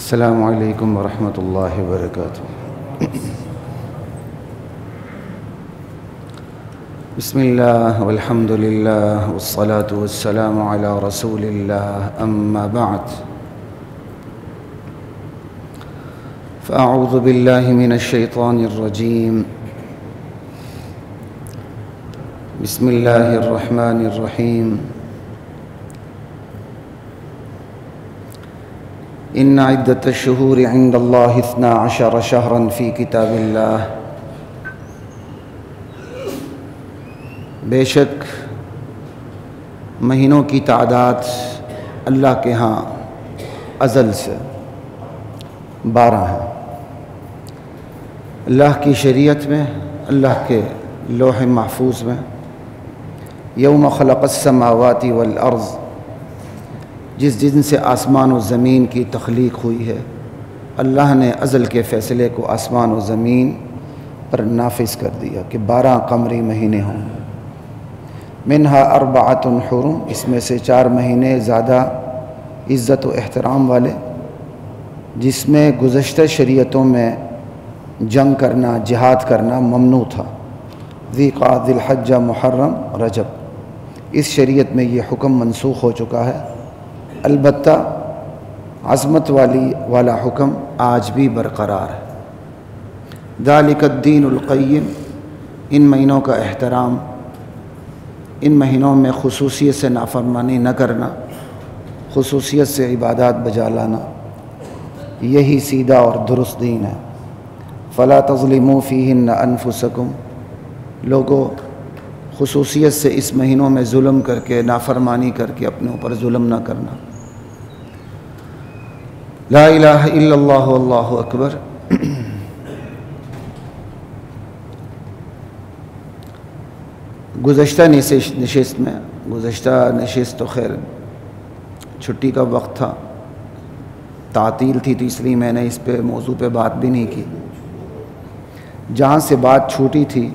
السلام علیکم ورحمۃ اللہ وبرکاتہ۔ بسم اللہ والحمد للہ والصلاة والسلام علی رسول اللہ، اما بعد فاعوذ باللہ من الشیطان الرجیم، بسم اللہ الرحمن الرحیم۔ ان عدۃ الشہور عند اللہ 12 شہرا فی کتاب اللہ، بے شک مہینوں کی تعداد اللہ کے ہاں ازل سے 12 ہے۔ اللہ کی شریعت میں، اللہ کے لوح محفوظ میں، یوم خلق السماوات والارض، جس دن سے آسمان و زمین کی تخلیق ہوئی ہے، اللہ نے ازل کے فیصلے کو آسمان و زمین پر نافذ کر دیا کہ 12 قمری مہینے ہوں۔ منہا 4 حرم، اس میں سے 4 مہینے زیادہ عزت و احترام والے، جس میں گزشتہ شریعتوں میں جنگ کرنا، جہاد کرنا ممنوع تھا۔ ذی قعدہ، ذی الحجہ، محرم، رجب۔ اس شریعت میں یہ حکم منسوخ ہو چکا ہے، البتہ عظمت والا حکم آج بھی برقرار ہے۔ ذالک الدین القیم، ان مہینوں کا احترام، ان مہینوں میں خصوصیت سے نافرمانی نہ کرنا، خصوصیت سے عبادات بجا لانا، یہی سیدھا اور درست دین ہے۔ فلا تظلموا فیہن انفسکم، لوگو خصوصیت سے اس مہینوں میں ظلم کر کے، نافرمانی کر کے اپنے اوپر ظلم نہ کرنا۔ لا الہ الا اللہ واللہ اکبر۔ گزشتہ نشست تو خیر چھٹی کا وقت تھا، تعطیل تھی، تو اس لیے میں نے اس پہ موضوع پہ بات بھی نہیں کی۔ جہاں سے بات چھوٹی تھی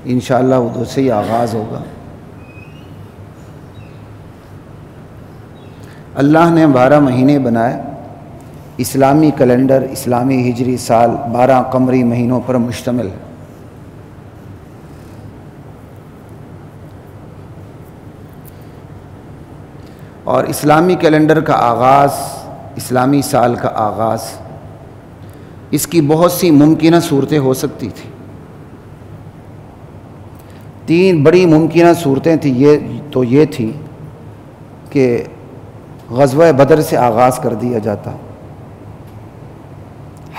انشاءاللہ ادھر سے ہی آغاز ہوگا۔ اللہ نے 12 مہینے بنائے، اسلامی کیلنڈر، اسلامی ہجری سال 12 قمری مہینوں پر مشتمل ہے۔ اور اسلامی کیلنڈر کا آغاز، اسلامی سال کا آغاز، اس کی بہت سی ممکنہ صورتیں ہو سکتی تھیں۔ 3 بڑی ممکنہ صورتیں تھیں، یہ تھی کہ غزوہ بدر سے آغاز کر دیا جاتا،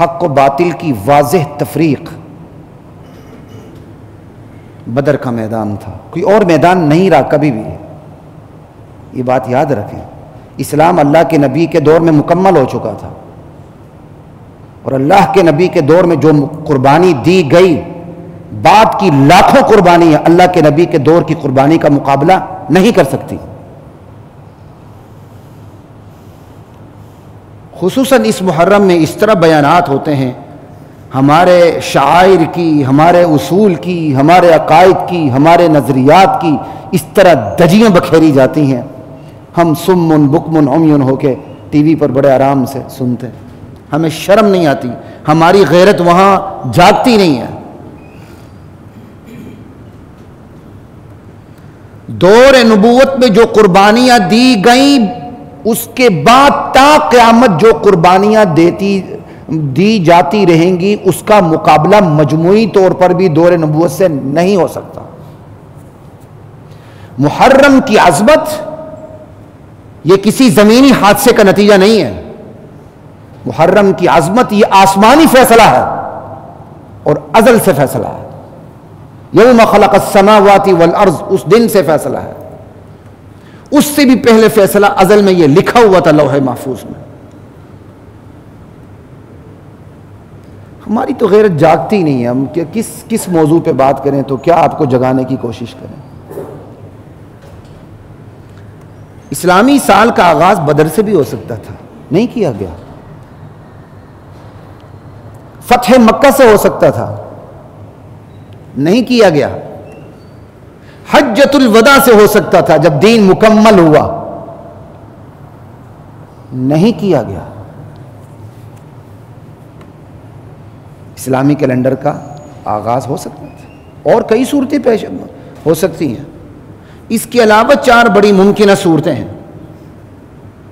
حق و باطل کی واضح تفریق، بدر کا میدان تھا، کوئی اور میدان نہیں رہا کبھی بھی۔ یہ بات یاد رکھیں، اسلام اللہ کے نبی کے دور میں مکمل ہو چکا تھا، اور اللہ کے نبی کے دور میں جو قربانی دی گئی، بعد کی لاکھوں قربانی اللہ کے نبی کے دور کی قربانی کا مقابلہ نہیں کر سکتی۔ خصوصاً اس محرم میں اس طرح بیانات ہوتے ہیں ہمارے شعائر کی، ہمارے اصول کی، ہمارے عقائد کی، ہمارے نظریات کی، اس طرح دجیاں بکھیری جاتی ہیں۔ ہم سمن بکمن عمیون ہو کے ٹی وی پر بڑے آرام سے سنتے ہیں، ہمیں شرم نہیں آتی، ہماری غیرت وہاں جاگتی نہیں ہے۔ دور نبوت میں جو قربانیاں دی گئیں، اس کے بعد تا قیامت جو قربانیاں دی جاتی رہیں گی، اس کا مقابلہ مجموعی طور پر بھی دور نبوت سے نہیں ہو سکتا۔ محرم کی عظمت یہ کسی زمینی حادثے کا نتیجہ نہیں ہے، محرم کی عظمت یہ آسمانی فیصلہ ہے اور ازل سے فیصلہ ہے۔ یوم خلق السماوات والارض، اس دن سے فیصلہ ہے، اس سے بھی پہلے فیصلہ ازل میں یہ لکھا ہوا تھا لوح محفوظ میں۔ ہماری تو غیرت جاگتی نہیں ہے، ہم کس موضوع پہ بات کریں تو کیا آپ کو جگانے کی کوشش کریں۔ اسلامی سال کا آغاز بدر سے بھی ہو سکتا تھا، نہیں کیا گیا۔ فتح مکہ سے ہو سکتا تھا، نہیں کیا گیا۔ حجۃ الوداع سے ہو سکتا تھا، جب دین مکمل ہوا، نہیں کیا گیا۔ اسلامی کیلنڈر کا آغاز ہو سکتا تھا، اور کئی صورتیں پیش ہو سکتی ہیں۔ اس کے علاوہ 4 بڑی ممکنہ صورتیں ہیں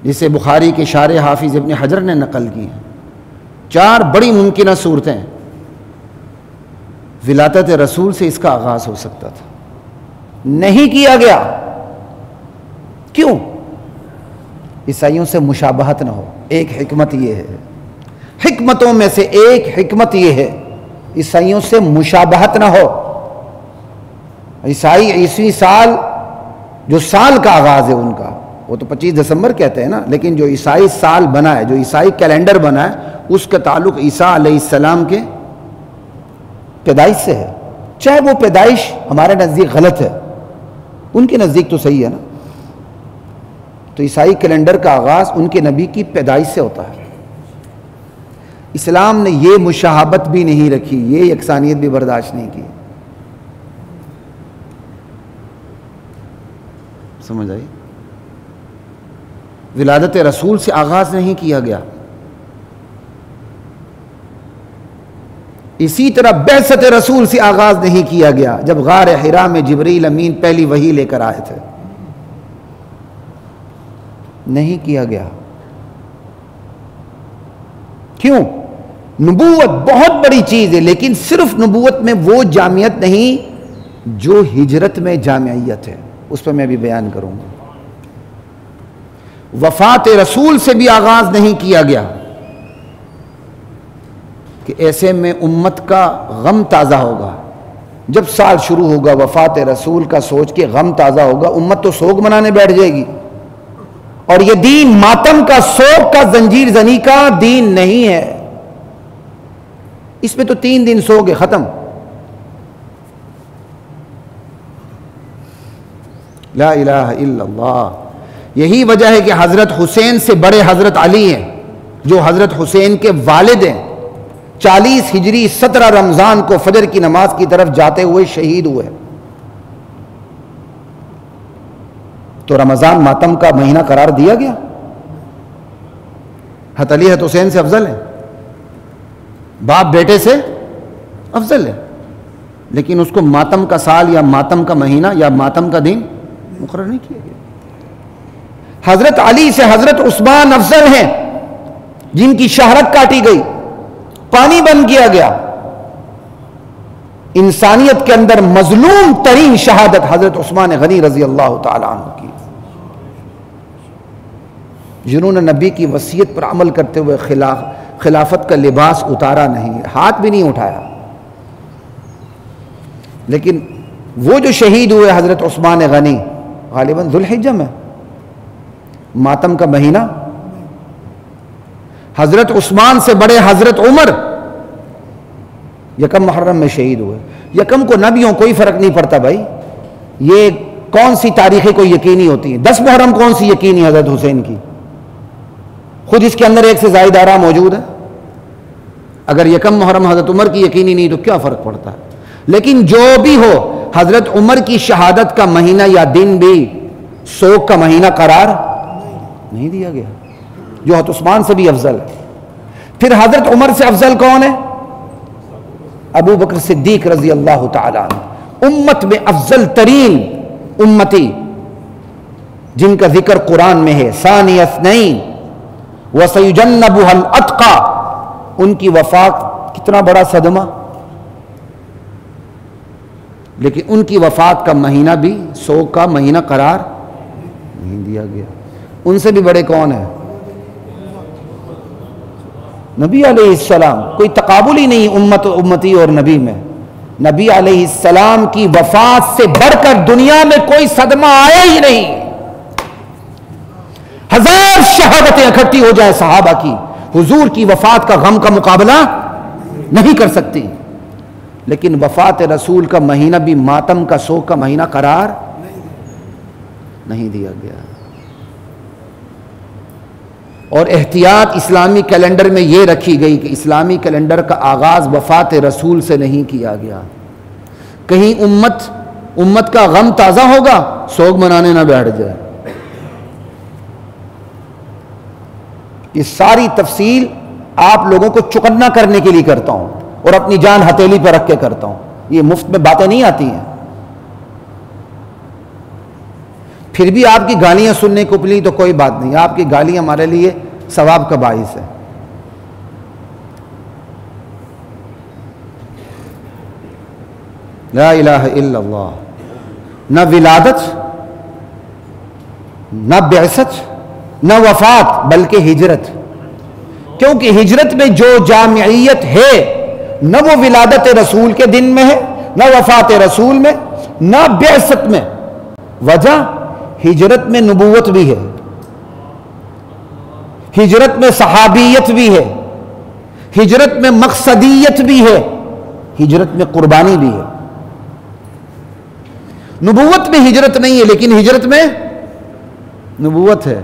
جسے بخاری کے شارح حافظ ابن حجر نے نقل کی ہیں۔ 4 بڑی ممکنہ صورتیں، ولادت رسول سے اس کا آغاز ہو سکتا تھا، نہیں کیا گیا۔ کیوں؟ عیسائیوں سے مشابہت نہ ہو۔ ایک حکمت یہ ہے، حکمتوں میں سے ایک حکمت یہ ہے، عیسائیوں سے مشابہت نہ ہو۔ عیسائی عیسوی سال جو سال کا آغاز ہے ان کا، وہ تو 25 دسمبر کہتے ہیں نا، لیکن جو عیسائی سال بنا ہے، جو عیسائی کیلنڈر بنا ہے، اس کا تعلق عیسیٰ علیہ السلام کے پیدائش سے ہے۔ چاہے وہ پیدائش ہمارے نزدیک غلط ہے، ان کے نزدیک تو صحیح ہے نا۔ تو عیسائی کیلنڈر کا آغاز ان کے نبی کی پیدائش سے ہوتا ہے۔ اسلام نے یہ مشابہت بھی نہیں رکھی، یہ یکسانیت بھی برداشت نہیں کی۔ سمجھ آئی؟ ولادت رسول سے آغاز نہیں کیا گیا۔ اسی طرح بعثت رسول سے آغاز نہیں کیا گیا جب غار حرا میں جبریل امین پہلی وحی لے کر آئے تھے، نہیں کیا گیا۔ کیوں؟ نبوت بہت بڑی چیز ہے، لیکن صرف نبوت میں وہ جامعیت نہیں جو ہجرت میں جامعیت ہے، اس پر میں بھی بیان کروں گا۔ وفات رسول سے بھی آغاز نہیں کیا گیا کہ ایسے میں امت کا غم تازہ ہوگا۔ جب سال شروع ہوگا وفات رسول کا سوچ کے غم تازہ ہوگا، امت تو سوگ منانے بیٹھ جائے گی، اور یہ دین ماتم کا، سوگ کا، زنجیر زنی کا دین نہیں ہے۔ اس میں تو 3 دن سوگ ہے، ختم۔ لا الہ الا اللہ۔ یہی وجہ ہے کہ حضرت حسین سے بڑے حضرت علی ہیں، جو حضرت حسین کے والد ہیں، 40 ہجری 17 رمضان کو فجر کی نماز کی طرف جاتے ہوئے شہید ہوئے۔ تو رمضان ماتم کا مہینہ قرار دیا گیا۔ حضرت علی حضرت حسین سے افضل ہے، باپ بیٹے سے افضل ہے، لیکن اس کو ماتم کا سال یا ماتم کا مہینہ یا ماتم کا دن مقرر نہیں کیا گیا۔ حضرت علی سے حضرت عثمان افضل ہیں، جن کی شہرت کاٹی گئی، پانی بند کیا گیا۔ انسانیت کے اندر مظلوم ترین شہادت حضرت عثمان غنی رضی اللہ تعالی عنہ کی، جنہوں نے نبی کی وصیت پر عمل کرتے ہوئے خلافت کا لباس اتارا نہیں، ہاتھ بھی نہیں اٹھایا۔ لیکن وہ جو شہید ہوئے حضرت عثمان غنی، غالباً ذو الحجہ میں، ماتم کا مہینہ۔ حضرت عثمان سے بڑے حضرت عمر یکم محرم میں شہید ہوئے۔ یکم کو نبیوں کوئی فرق نہیں پڑتا بھائی، یہ کون سی تاریخیں کوئی یقینی ہوتی ہیں؟ 10 محرم کون سی یقینی حضرت حسین کی؟ خود اس کے اندر 1 سے زائد آرا موجود ہے۔ اگر یکم محرم حضرت عمر کی یقینی نہیں تو کیا فرق پڑتا ہے؟ لیکن جو بھی ہو، حضرت عمر کی شہادت کا مہینہ یا دن بھی سوگ کا مہینہ قرار نہیں دیا گیا، جو حضرت عثمان سے بھی افضل ہے۔ پھر حضرت عمر سے افضل کون ہے؟ ابو بکر صدیق رضی اللہ تعالی عنہ، امت میں افضل ترین امتی، جن کا ذکر قرآن میں ہے، ثانی اثنین وَسَيُجَنَّبُهَا الْأَتْقَى۔ ان کی وفات کتنا بڑا صدمہ، لیکن ان کی وفات کا مہینہ بھی سوگ کا مہینہ قرار نہیں دیا گیا۔ ان سے بھی بڑے کون ہیں؟ نبی علیہ السلام۔ کوئی تقابل ہی نہیں امتی اور نبی میں۔ نبی علیہ السلام کی وفات سے بڑھ کر دنیا میں کوئی صدمہ آیا ہی نہیں۔ 1000 شہادتیں اکٹھی ہو جائے صحابہ کی، حضور کی وفات کا غم کا مقابلہ نہیں کر سکتی، لیکن وفات رسول کا مہینہ بھی ماتم کا، سوگ کا مہینہ قرار نہیں دیا گیا۔ اور احتیاط اسلامی کیلنڈر میں یہ رکھی گئی کہ اسلامی کیلنڈر کا آغاز وفات رسول سے نہیں کیا گیا۔ کہیں امت کا غم تازہ ہوگا، سوگ منانے نہ بیٹھ جائے۔ یہ ساری تفصیل آپ لوگوں کو چکنا کرنے کے لیے کرتا ہوں، اور اپنی جان ہتھیلی پہ رکھ کے کرتا ہوں. یہ مفت میں باتیں نہیں آتی ہیں. پھر بھی آپ کی گالیاں سننے کو ملی تو کوئی بات نہیں, آپ کی گالیاں ہمارے لیے ثواب کا باعث ہے. لا الہ الا اللہ. نہ ولادت, نہ بعثت, نہ وفات, بلکہ ہجرت. کیونکہ ہجرت میں جو جامعیت ہے نہ وہ ولادت رسول کے دن میں ہے, نہ وفات رسول میں, نہ بعثت میں. وجہ ہجرت میں نبوت بھی ہے, ہجرت میں صحابیت بھی ہے, ہجرت میں مقصدیت بھی ہے, ہجرت میں قربانی بھی ہے. نبوت میں ہجرت نہیں ہے لیکن ہجرت میں نبوت ہے.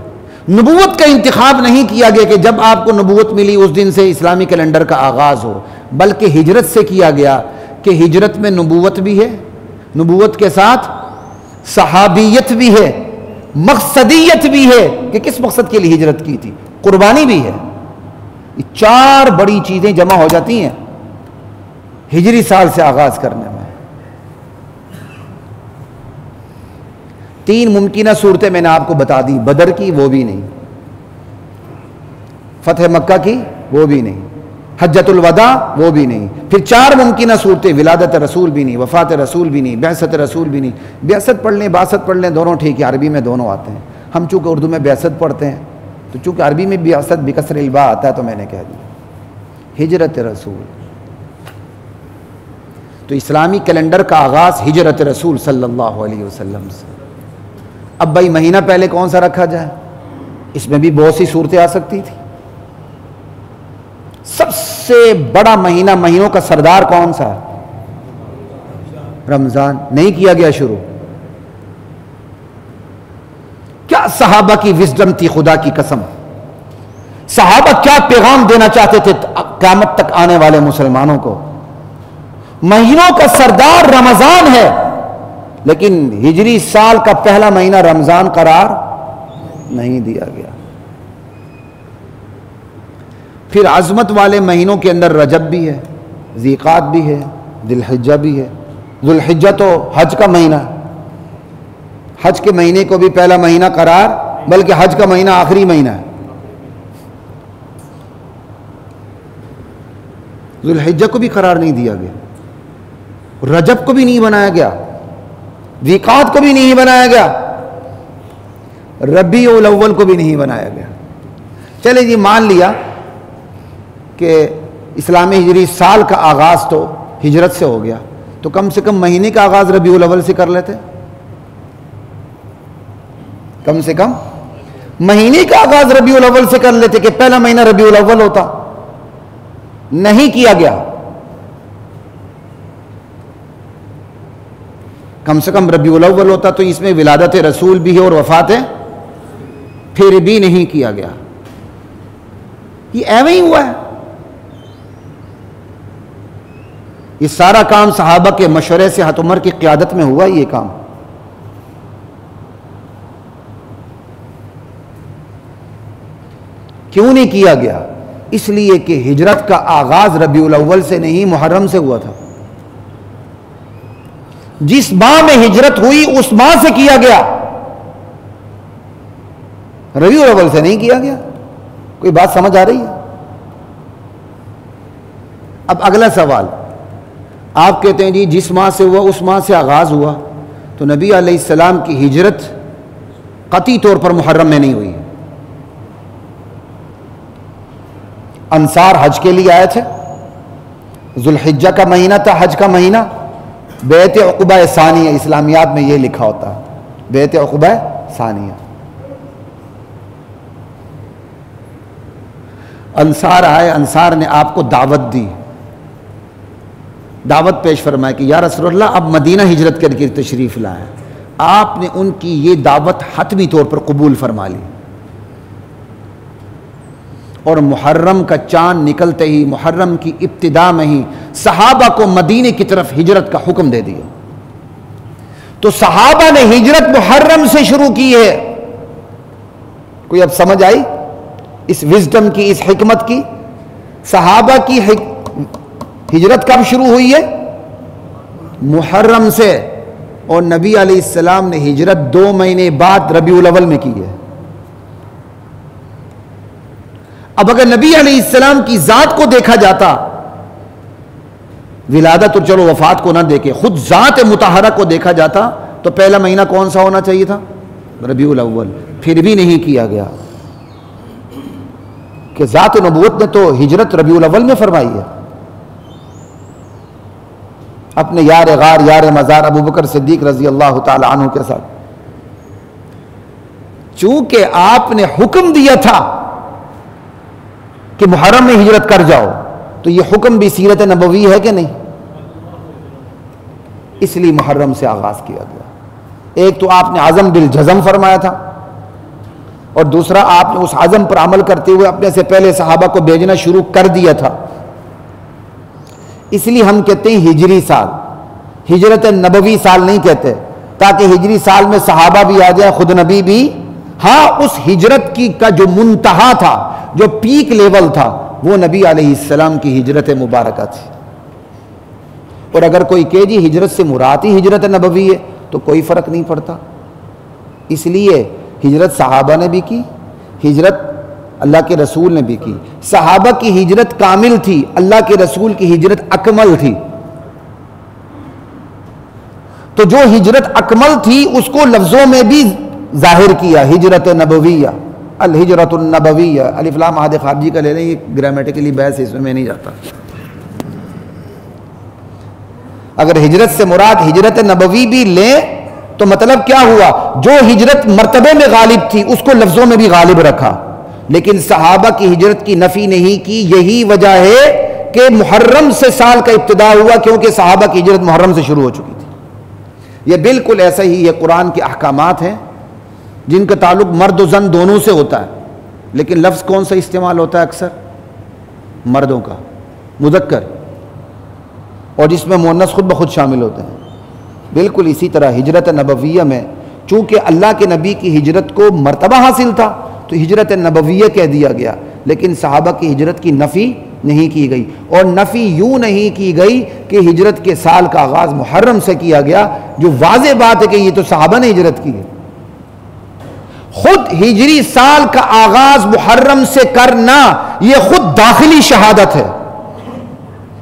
نبوت کا انتخاب نہیں کیا گیا کہ جب آپ کو نبوت ملی اس دن سے اسلامی کیلنڈر کا آغاز ہو, بلکہ ہجرت سے کیا گیا کہ ہجرت میں نبوت بھی ہے, نبوت کے ساتھ صحابیت بھی ہے, مقصدیت بھی ہے کہ کس مقصد کے لیے ہجرت کی تھی, قربانی بھی ہے. یہ چار بڑی چیزیں جمع ہو جاتی ہیں ہجری سال سے آغاز کرنے میں. تین ممکنہ صورتیں میں نے آپ کو بتا دی, بدر کی وہ بھی نہیں, فتح مکہ کی وہ بھی نہیں, حجۃ الوداع وہ بھی نہیں. پھر چار ممکنہ صورتیں, ولادت رسول بھی نہیں, وفات رسول بھی نہیں, بعثت رسول بھی نہیں. بعثت پڑھ لیں, بعثت پڑھ لیں, دونوں ٹھیک ہے, عربی میں دونوں آتے ہیں. ہم چونکہ اردو میں بعثت پڑھتے ہیں تو چونکہ عربی میں بعثت بکسر الباء آتا ہے تو میں نے کہہ دیا ہجرت رسول. تو اسلامی کیلنڈر کا آغاز ہجرت رسول صلی اللہ علیہ وسلم سے. اب بھائی مہینہ پہلے کون سا رکھا جائے, اس میں بھی بہت سی صورتیں آ سکتی تھی. سب سے بڑا مہینہ, مہینوں کا سردار کون سا ہے؟ رمضان. نہیں کیا گیا شروع. کیا صحابہ کی وزڈم تھی, خدا کی قسم. صحابہ کیا پیغام دینا چاہتے تھے قیامت تک آنے والے مسلمانوں کو. مہینوں کا سردار رمضان ہے لیکن ہجری سال کا پہلا مہینہ رمضان قرار نہیں دیا گیا. پھر عظمت والے مہینوں کے اندر رجب بھی ہے, ذیقات بھی ہے, ذی الحجہ بھی ہے. ذو الحجہ تو حج کا مہینہ, حج کے مہینے کو بھی پہلا مہینہ قرار, بلکہ حج کا مہینہ آخری مہینہ ہے. ذو الحجہ کو بھی قرار نہیں دیا گیا, رجب کو بھی نہیں بنایا گیا, ذیقات کو بھی نہیں بنایا گیا, ربیع الاول کو بھی نہیں بنایا گیا. چلے جی مان لیا کہ اسلامی ہجری سال کا آغاز تو ہجرت سے ہو گیا, تو کم سے کم مہینے کا آغاز ربیع الاول سے کر لیتے. کم سے کم مہینے کا آغاز ربیع الاول سے کر لیتے کہ پہلا مہینہ ربیع الاول ہوتا. نہیں کیا گیا. کم سے کم ربیع الاول ہوتا تو اس میں ولادت رسول بھی ہے اور وفات ہے, پھر بھی نہیں کیا گیا. یہ ایویں ہی ہوا ہے. یہ سارا کام صحابہ کے مشورے سے حضرت عمر کی قیادت میں ہوا. یہ کام کیوں نہیں کیا گیا؟ اس لیے کہ ہجرت کا آغاز ربیع الاول سے نہیں, محرم سے ہوا تھا. جس ماہ میں ہجرت ہوئی اس ماہ سے کیا گیا, ربیع الاول سے نہیں کیا گیا. کوئی بات سمجھ آ رہی ہے؟ اب اگلا سوال, آپ کہتے ہیں جی جس ماہ سے ہوا اس ماہ سے آغاز ہوا, تو نبی علیہ السلام کی ہجرت قطعی طور پر محرم میں نہیں ہوئی. انصار حج کے لیے آئے تھے, ذو الحجہ کا مہینہ تھا, حج کا مہینہ. بیعت عقبہ ثانیہ اسلامیات میں یہ لکھا ہوتا ہے, بیعت عقبہ ثانیہ. انصار آئے, انصار نے آپ کو دعوت دی, دعوت پیش فرمایا کہ یا رسول اللہ اب مدینہ ہجرت کر کے تشریف لائیں. آپ نے ان کی یہ دعوت حتمی طور پر قبول فرما لی, اور محرم کا چاند نکلتے ہی, محرم کی ابتدا میں ہی صحابہ کو مدینے کی طرف ہجرت کا حکم دے دیا. تو صحابہ نے ہجرت محرم سے شروع کی ہے. کوئی اب سمجھ آئی اس وزڈم کی, اس حکمت کی؟ صحابہ کی ہجرت کب شروع ہوئی ہے؟ محرم سے، اور نبی علیہ السلام نے ہجرت 2 مہینے بعد ربیع الاول میں کی ہے۔ اب اگر نبی علیہ السلام کی ذات کو دیکھا جاتا، ولادت اور چلو وفات کو نہ دیکھے، خود ذات مطہرہ کو دیکھا جاتا تو پہلا مہینہ کون سا ہونا چاہیے تھا؟ ربیع الاول، پھر بھی نہیں کیا گیا کہ ذات نبوت نے تو ہجرت ربیع الاول میں فرمائی ہے۔ اپنے یار غار یار مزار ابو بکر صدیق رضی اللہ تعالی عنہ کے ساتھ، چونکہ آپ نے حکم دیا تھا کہ محرم میں ہجرت کر جاؤ، تو یہ حکم بھی سیرت نبوی ہے کہ نہیں؟ اس لیے محرم سے آغاز کیا گیا۔ ایک تو آپ نے عزم بالجزم فرمایا تھا، اور دوسرا آپ نے اس عزم پر عمل کرتے ہوئے اپنے سے پہلے صحابہ کو بھیجنا شروع کر دیا تھا۔ اس لیے ہم کہتے ہیں ہجری سال، ہجرت نبوی سال نہیں کہتے، تاکہ ہجری سال میں صحابہ بھی آ جائے، خود نبی بھی۔ ہاں، اس ہجرت کی کا جو منتہا تھا، جو پیک لیول تھا، وہ نبی علیہ السلام کی ہجرت مبارکہ تھی۔ اور اگر کوئی کہے جی ہجرت سے مراد ہی ہجرت نبوی ہے تو کوئی فرق نہیں پڑتا۔ اس لیے ہجرت صحابہ نے بھی کی، ہجرت اللہ کے رسول نے بھی کی۔ صحابہ کی ہجرت کامل تھی، اللہ کے رسول کی ہجرت اکمل تھی۔ تو جو ہجرت اکمل تھی اس کو لفظوں میں بھی ظاہر کیا، ہجرت نبویہ، الہجرت النبویہ۔ الف لام عہد خارجی کا لے لیں، یہ گرامیٹیکلی بحث ہے، اس میں نہیں جاتا۔ اگر ہجرت سے مراد ہجرت نبوی بھی لیں تو مطلب کیا ہوا؟ جو ہجرت مرتبے میں غالب تھی اس کو لفظوں میں بھی غالب رکھا، لیکن صحابہ کی ہجرت کی نفی نہیں کی۔ یہی وجہ ہے کہ محرم سے سال کا ابتدا ہوا، کیونکہ صحابہ کی ہجرت محرم سے شروع ہو چکی تھی۔ یہ بالکل ایسا ہی، یہ قرآن کے احکامات ہیں جن کا تعلق مرد و زن دونوں سے ہوتا ہے، لیکن لفظ کون سا استعمال ہوتا ہے؟ اکثر مردوں کا، مذکر، اور جس میں مؤنث خود بخود شامل ہوتے ہیں۔ بالکل اسی طرح ہجرت نبویہ میں چونکہ اللہ کے نبی کی ہجرت کو مرتبہ حاصل تھا تو ہجرت نبویہ کہہ دیا گیا، لیکن صحابہ کی ہجرت کی نفی نہیں کی گئی۔ اور نفی یوں نہیں کی گئی کہ ہجرت کے سال کا آغاز محرم سے کیا گیا، جو واضح بات ہے کہ یہ تو صحابہ نے ہجرت کی ہے۔ خود ہجری سال کا آغاز محرم سے کرنا یہ خود داخلی شہادت ہے،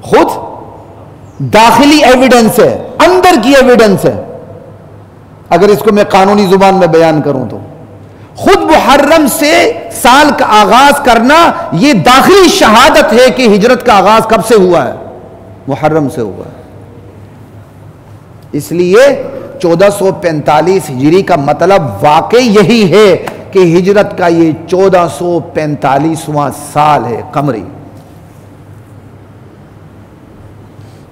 خود داخلی ایویڈنس ہے، اندر کی ایویڈنس ہے۔ اگر اس کو میں قانونی زبان میں بیان کروں تو خود محرم سے سال کا آغاز کرنا یہ داخلی شہادت ہے کہ ہجرت کا آغاز کب سے ہوا ہے؟ محرم سے ہوا ہے۔ اس لیے 1445 ہجری کا مطلب واقعی یہی ہے کہ ہجرت کا یہ 1445واں سال ہے قمری۔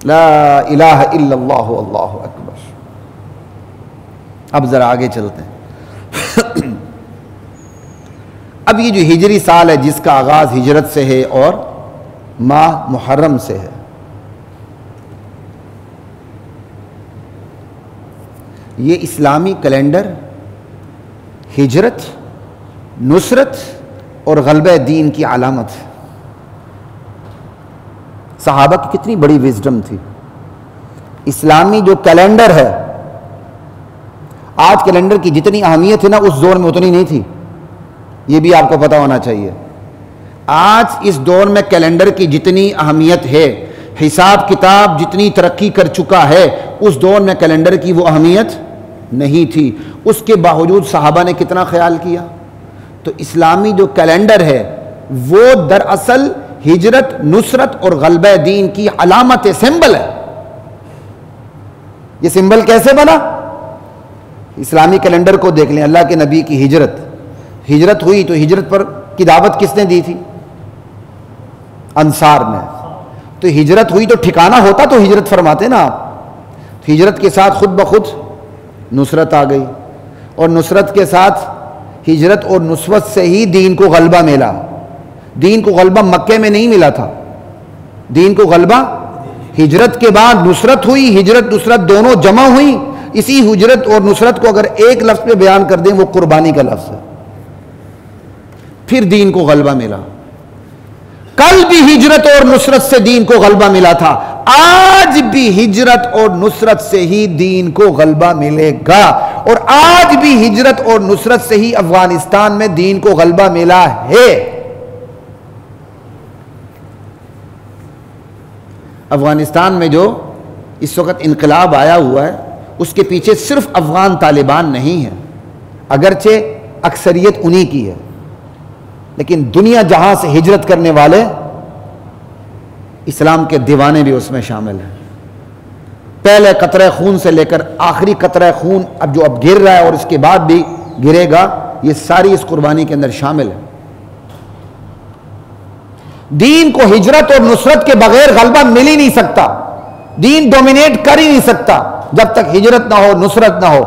لا الہ الا اللہ اللہ اکبر۔ اب ذرا آگے چلتے ہیں۔ اب یہ جو ہجری سال ہے جس کا آغاز ہجرت سے ہے اور ماہ محرم سے ہے، یہ اسلامی کیلنڈر ہجرت، نصرت اور غلبہ دین کی علامت ہے۔ صحابہ کی کتنی بڑی وزڈم تھی۔ اسلامی جو کیلنڈر ہے، آج کیلنڈر کی جتنی اہمیت ہے نا اس دور میں اتنی نہیں تھی، یہ بھی آپ کو پتہ ہونا چاہیے۔ آج اس دور میں کیلنڈر کی جتنی اہمیت ہے، حساب کتاب جتنی ترقی کر چکا ہے، اس دور میں کیلنڈر کی وہ اہمیت نہیں تھی۔ اس کے باوجود صحابہ نے کتنا خیال کیا۔ تو اسلامی جو کیلنڈر ہے وہ دراصل ہجرت، نصرت اور غلبہ دین کی علامت ہے، سمبل ہے۔ یہ سمبل کیسے بنا؟ اسلامی کیلنڈر کو دیکھ لیں۔ اللہ کے نبی کی ہجرت ہوئی تو ہجرت پر کی دعوت کس نے دی تھی؟ انصار نے۔ تو ہجرت ہوئی تو ٹھکانہ ہوتا تو ہجرت فرماتے نا آپ۔ ہجرت کے ساتھ خود بخود نصرت آ گئی، اور نصرت کے ساتھ ہجرت اور نصرت سے ہی دین کو غلبہ ملا۔ دین کو غلبہ مکے میں نہیں ملا تھا، دین کو غلبہ ہجرت کے بعد نصرت ہوئی۔ ہجرت نصرت دونوں جمع ہوئی۔ اسی ہجرت اور نصرت کو اگر ایک لفظ پہ بیان کر دیں وہ قربانی کا لفظ ہے۔ پھر دین کو غلبہ ملا۔ کل بھی ہجرت اور نصرت سے دین کو غلبہ ملا تھا، آج بھی ہجرت اور نصرت سے ہی دین کو غلبہ ملے گا، اور آج بھی ہجرت اور نصرت سے ہی افغانستان میں دین کو غلبہ ملا ہے۔ افغانستان میں جو اس وقت انقلاب آیا ہوا ہے اس کے پیچھے صرف افغان طالبان نہیں ہیں، اگرچہ اکثریت انہی کی ہے، لیکن دنیا جہاں سے ہجرت کرنے والے اسلام کے دیوانے بھی اس میں شامل ہیں۔ پہلے قطرہ خون سے لے کر آخری قطرہ خون اب گر رہا ہے اور اس کے بعد بھی گرے گا، یہ ساری اس قربانی کے اندر شامل ہے۔ دین کو ہجرت اور نصرت کے بغیر غلبہ مل ہی نہیں سکتا، دین ڈومینیٹ کر ہی نہیں سکتا جب تک ہجرت نہ ہو، نصرت نہ ہو۔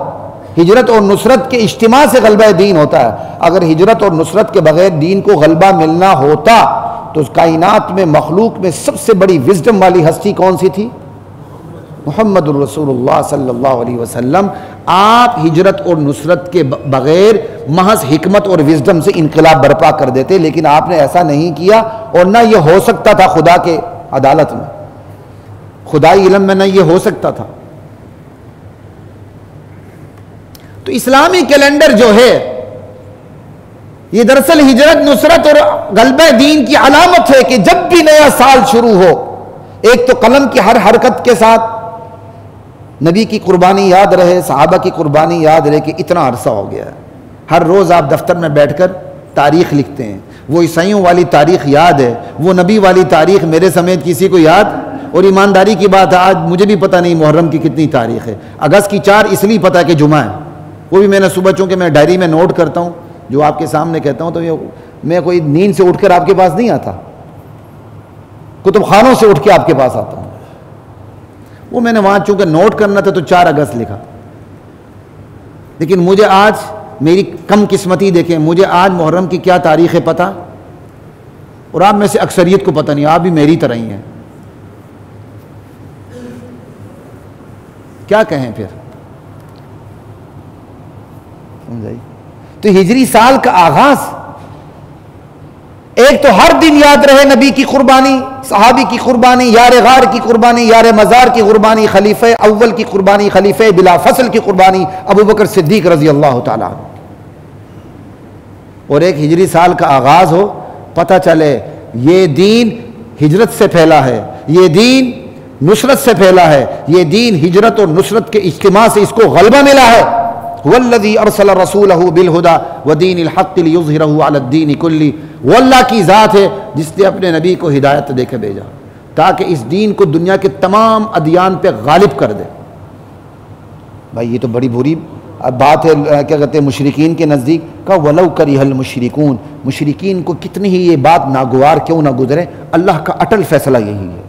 ہجرت اور نصرت کے اجتماع سے غلبہ دین ہوتا ہے۔ اگر ہجرت اور نصرت کے بغیر دین کو غلبہ ملنا ہوتا تو اس کائنات میں، مخلوق میں سب سے بڑی وزڈم والی ہستی کون سی تھی؟ محمد الرسول اللہ صلی اللہ علیہ وسلم۔ آپ ہجرت اور نصرت کے بغیر محض حکمت اور وزڈم سے انقلاب برپا کر دیتے، لیکن آپ نے ایسا نہیں کیا، اور نہ یہ ہو سکتا تھا خدا کے عدالت میں، خدائی علم میں نہ یہ ہو سکتا تھا۔ تو اسلامی کیلنڈر جو ہے یہ دراصل ہجرت، نصرت اور غلبہ دین کی علامت ہے کہ جب بھی نیا سال شروع ہو، ایک تو قلم کی ہر حرکت کے ساتھ نبی کی قربانی یاد رہے، صحابہ کی قربانی یاد رہے کہ اتنا عرصہ ہو گیا ہے۔ ہر روز آپ دفتر میں بیٹھ کر تاریخ لکھتے ہیں، وہ عیسائیوں والی تاریخ یاد ہے، وہ نبی والی تاریخ میرے سمیت کسی کو یاد؟ اور ایمانداری کی بات ہے، آج مجھے بھی پتہ نہیں محرم کی کتنی تاریخ ہے۔ اگست کی 4 اس لیے پتہ ہے کہ جمعہ ہے، وہ بھی میں نے صبح، چونکہ میں ڈائری میں نوٹ کرتا ہوں، جو آپ کے سامنے کہتا ہوں، تو میں کوئی نیند سے اٹھ کر آپ کے پاس نہیں آتا، کتب خانوں سے اٹھ کے آپ کے پاس آتا ہوں۔ وہ میں نے وہاں چونکہ نوٹ کرنا تھا تو 4 اگست لکھا، لیکن مجھے آج میری کم قسمتی دیکھیں، مجھے آج محرم کی کیا تاریخ ہے پتہ، اور آپ میں سے اکثریت کو پتہ نہیں، آپ بھی میری طرح ہی ہیں۔ کیا کہیں پھر؟ تو ہجری سال کا آغاز، ایک تو ہر دن یاد رہے نبی کی قربانی، صحابی کی قربانی، یار غار کی قربانی، یار مزار کی قربانی، خلیفہ اول کی قربانی، خلیفہ بلا فصل کی قربانی، ابو بکر صدیق رضی اللہ تعالیٰ عنہ۔ اور ایک ہجری سال کا آغاز ہو، پتہ چلے یہ دین ہجرت سے پھیلا ہے، یہ دین نصرت سے پھیلا ہے، یہ دین ہجرت اور نصرت کے اجتماع سے اس کو غلبہ ملا ہے۔ والذی ارسل رسولہ بالہدی ودین الحق لیظہرہ علی الدین کلہ، وہ اللہ کی ذات ہے جس نے اپنے نبی کو ہدایت دے کے بھیجا تاکہ اس دین کو دنیا کے تمام ادیان پہ غالب کر دے۔ بھائی یہ تو بڑی بری بات ہے، کیا کہتے ہیں مشرکین کے نزدیک کہ ولو کرہ المشرکون، مشرکین کو کتنی ہی یہ بات ناگوار کیوں نہ گزرے، اللہ کا اٹل فیصلہ یہی ہے۔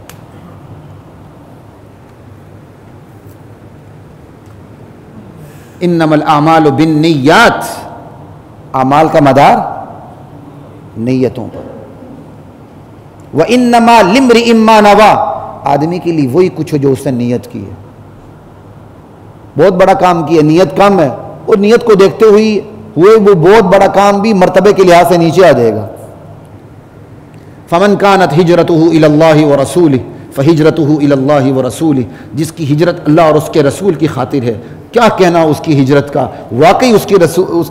انما الاعمال بالنیات، اعمال کا مدار نیتوں پر۔ وانما لامرئ ما نوى، آدمی کے لیے وہی کچھ ہو جو اس نے نیت کی ہے۔ بہت بڑا کام کیا، نیت کم ہے، اور نیت کو دیکھتے ہوئے وہ بہت بڑا کام بھی مرتبے کے لحاظ سے نیچے آ جائے گا۔ فمن كانت هجرته الى الله ورسوله فهجرته الى الله ورسوله، جس کی ہجرت اللہ اور اس کے رسول کی خاطر ہے، کیا کہنا اس کی ہجرت کا، واقعی اس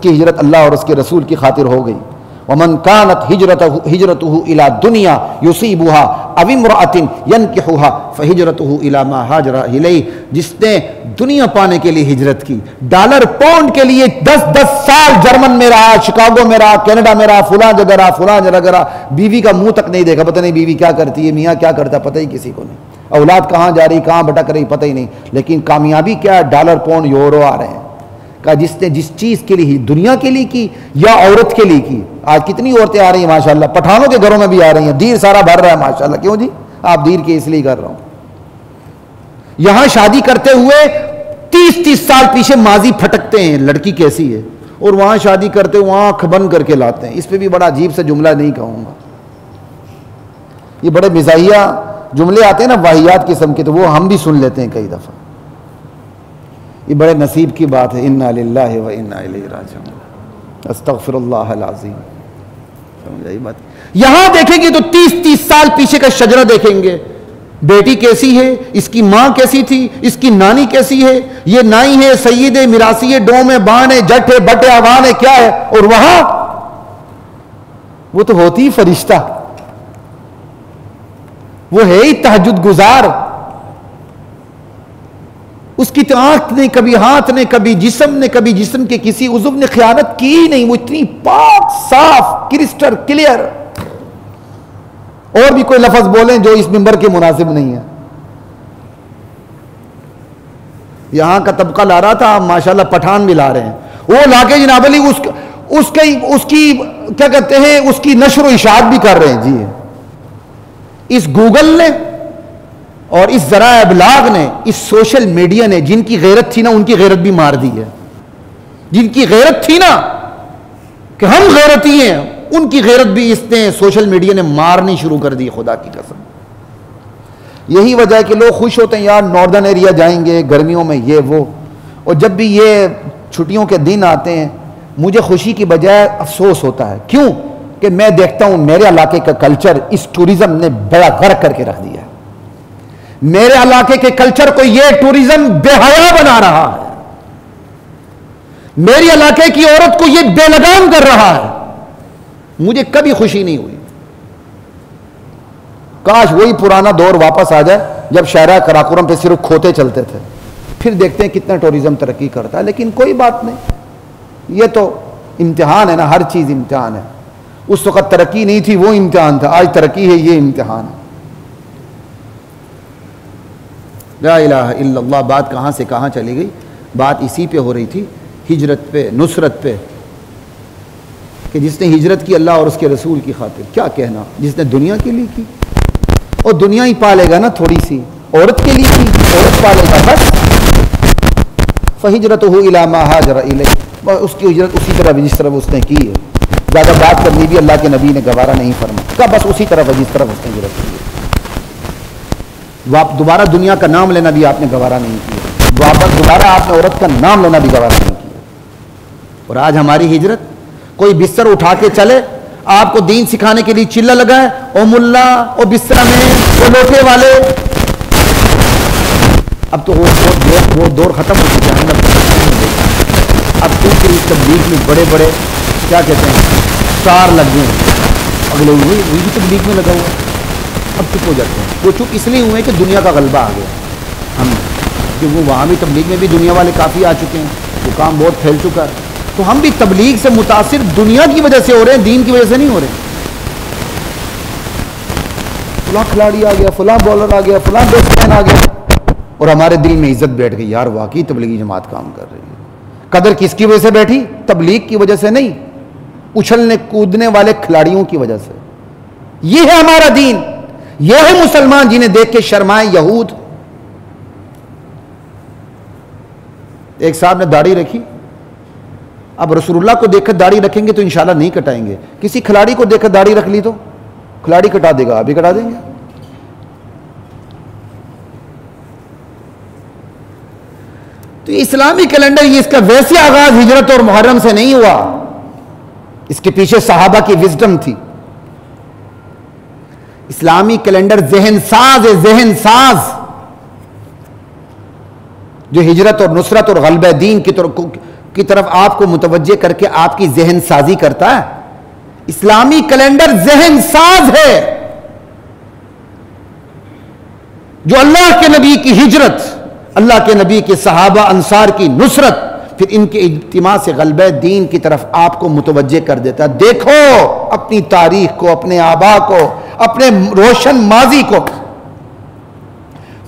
کی ہجرت اللہ اور اس کے رسول کی خاطر ہو گئی۔ ومن كانت هجرته الى دنیا يصيبها او امرأة ينكحها فهجرته الى ما هاجر اليه، جس نے دنیا پانے کے لیے ہجرت کی، ڈالر پاؤنڈ کے لیے 10 سال جرمن میں رہا، شکاگو میں رہا، کینیڈا میں رہا، فلاں جگہ رہا، فلاں جگہ رہا، بیوی کا منہ تک نہیں دیکھا، پتہ نہیں بیوی کیا کرتی ہے، میاں کیا کرتا پتہ ہی کسی کو نہیں، اولاد کہاں جا رہی، کہاں بھٹک رہی پتہ ہی نہیں، لیکن کامیابی کیا ہے، ڈالر پاؤنڈ یورو آ رہے ہیں۔ کہ جس نے جس چیز کے لیے دنیا کے لیے کی یا عورت کے لیے کی، آج کتنی عورتیں آ رہی ہیں ماشاءاللہ، پٹھانوں کے گھروں میں بھی آ رہی ہیں، دیر سارا بھر رہا ہے ماشاءاللہ۔ کیوں جی؟ آپ دیر کے اس لیے کر رہا ہوں، یہاں شادی کرتے ہوئے 30 سال پیچھے ماضی پھٹکتے ہیں لڑکی کیسی ہے، اور وہاں شادی کرتے ہوئے وہاں آنکھ بند کر کے لاتے ہیں۔ اس پہ بھی بڑا عجیب سا جملہ نہیں کہوں گا، یہ بڑے مزاحیہ جملے آتے ہیں نا واہیات قسم کے، تو وہ ہم بھی سن لیتے ہیں کئی دفعہ۔ یہ بڑے نصیب کی بات ہے، انا للہ و انا الیہ راجعون، استغفر اللہ العظیم۔ سمجھ آئی بات؟ یہاں دیکھیں گے تو 30 سال پیچھے کا شجرہ دیکھیں گے، بیٹی کیسی ہے، اس کی ماں کیسی تھی، اس کی نانی کیسی ہے، یہ نائی ہے، سید ہے، میراثی ہے، ڈوم ہے، بان ہے، جٹ ہے، بٹ ہے، عوان ہے، کیا ہے. اور وہاں وہ تو ہوتی فرشتہ، وہ ہے ہی تہجد گزار. اس کی تو آنکھ نے کبھی، ہاتھ نے کبھی، جسم نے کبھی جسم کے کسی عضو نے خیانت کی نہیں. وہ اتنی پاک صاف کرسٹل کلیئر. اور بھی کوئی لفظ بولیں جو اس منبر کے مناسب نہیں ہے. یہاں کا طبقہ لا رہا تھا، ماشاءاللہ پٹھان بھی لا رہے ہیں. وہ لا کے جناب علی اس کی کیا کہتے ہیں، اس کی نشر و اشاعت بھی کر رہے ہیں. جی اس گوگل نے اور اس ذرائع ابلاغ نے، اس سوشل میڈیا نے، جن کی غیرت تھی نا ان کی غیرت بھی مار دی ہے. جن کی غیرت تھی نا کہ ہم غیرتی ہیں، ان کی غیرت بھی اس نے سوشل میڈیا نے مارنی شروع کر دی. خدا کی قسم یہی وجہ ہے کہ لوگ خوش ہوتے ہیں، یار ناردرن ایریا جائیں گے گرمیوں میں یہ وہ. اور جب بھی یہ چھٹیوں کے دن آتے ہیں مجھے خوشی کی بجائے افسوس ہوتا ہے. کیوں؟ کہ میں دیکھتا ہوں میرے علاقے کا کلچر اس ٹورزم نے بڑا غرق کر کے رکھ دیا ہے. میرے علاقے کے کلچر کو یہ ٹورزم بے حیا بنا رہا ہے. میری علاقے کی عورت کو یہ بے لگام کر رہا ہے. مجھے کبھی خوشی نہیں ہوئی. کاش وہی پرانا دور واپس آ جائے جب شاہراہ قراقرم پہ صرف کھوتے چلتے تھے. پھر دیکھتے ہیں کتنا ٹورزم ترقی کرتا ہے. لیکن کوئی بات نہیں، یہ تو امتحان ہے نا، ہر چیز امتحان ہے. اس وقت ترقی نہیں تھی، وہ امتحان تھا. آج ترقی ہے، یہ امتحان ہے. لا الہ الا اللہ. بات کہاں سے کہاں چلی گئی؟ بات اسی پہ ہو رہی تھی، ہجرت پہ، نصرت پہ. کہ جس نے ہجرت کی اللہ اور اس کے رسول کی خاطر، کیا کہنا. جس نے دنیا کے لیے کی، اور دنیا ہی پالے گا نا. تھوڑی سی عورت کے لیے کی، عورت پالے گا بس. فہجرتہ الی ما ہاجر الیہ. اس کی ہجرت اسی طرح جس طرح اس نے کی ہے. زیادہ بات کرنی بھی اللہ کے نبی نے گوارا نہیں فرمایا. بس اسی طرح جس طرح اس نے ہجرت کی ہے. دوبارہ دنیا کا نام لینا بھی آپ نے گوارا نہیں کیا. واپس دوبارہ آپ نے عورت کا نام لینا بھی گوارا نہیں کیا. اور آج ہماری ہجرت، کوئی بستر اٹھا کے چلے، آپ کو دین سکھانے کے لیے چلہ لگائے، او ملا، او بستر میں، او لوٹے والے. اب تو وہ دور ختم ہو چکا ہے. اب کیونکہ اس تبلیغ میں بڑے بڑے کیا کہتے ہیں اسٹار لگ گئے ہیں. اگلے وہی بھی تبلیغ میں لگا ہوا. اب چپ ہو جاتے ہیں. وہ چپ اس لیے ہوئے کہ دنیا کا غلبہ آ گیا. ہم کیونکہ وہاں بھی تبلیغ میں بھی دنیا والے کافی آ چکے ہیں، وہ کام بہت پھیل چکا ہے. تو ہم بھی تبلیغ سے متاثر دنیا کی وجہ سے ہو رہے ہیں، دین کی وجہ سے نہیں ہو رہے. فلاں کھلاڑی آ گیا، فلاں بالر آ گیا، فلاں بیٹسمین آ گیا، اور ہمارے دل میں عزت بیٹھ گئی. یار واقعی تبلیغی جماعت کام کر رہی ہے. قدر کس کی وجہ سے بیٹھی؟ تبلیغ کی وجہ سے نہیں، اچھلنے کودنے والے کھلاڑیوں کی وجہ سے. یہ ہے ہمارا دین. یہ ہے مسلمان جنہیں دیکھ کے شرمائے یہود. ایک صاحب نے داڑھی رکھی. اب رسول اللہ کو دیکھ کر داڑھی رکھیں گے تو انشاءاللہ نہیں کٹائیں گے. کسی کھلاڑی کو دیکھ کر داڑھی رکھ لی تو کھلاڑی کٹا دے گا، ابھی کٹا دیں گے. تو اسلامی کیلنڈر، یہ اس کا ویسے آغاز ہجرت اور محرم سے نہیں ہوا. اس کے پیچھے صحابہ کی وزڈم تھی. اسلامی کیلنڈر ذہن ساز ہے، ذہن ساز، جو ہجرت اور نصرت اور غلبہ دین کی طرف آپ کو متوجہ کر کے آپ کی ذہن سازی کرتا ہے. اسلامی کیلنڈر ذہن ساز ہے، جو اللہ کے نبی کی ہجرت، اللہ کے نبی کے صحابہ انصار کی نصرت، پھر ان کے اجتماع سے غلبہ دین کی طرف آپ کو متوجہ کر دیتا ہے. دیکھو اپنی تاریخ کو، اپنے آبا کو، اپنے روشن ماضی کو.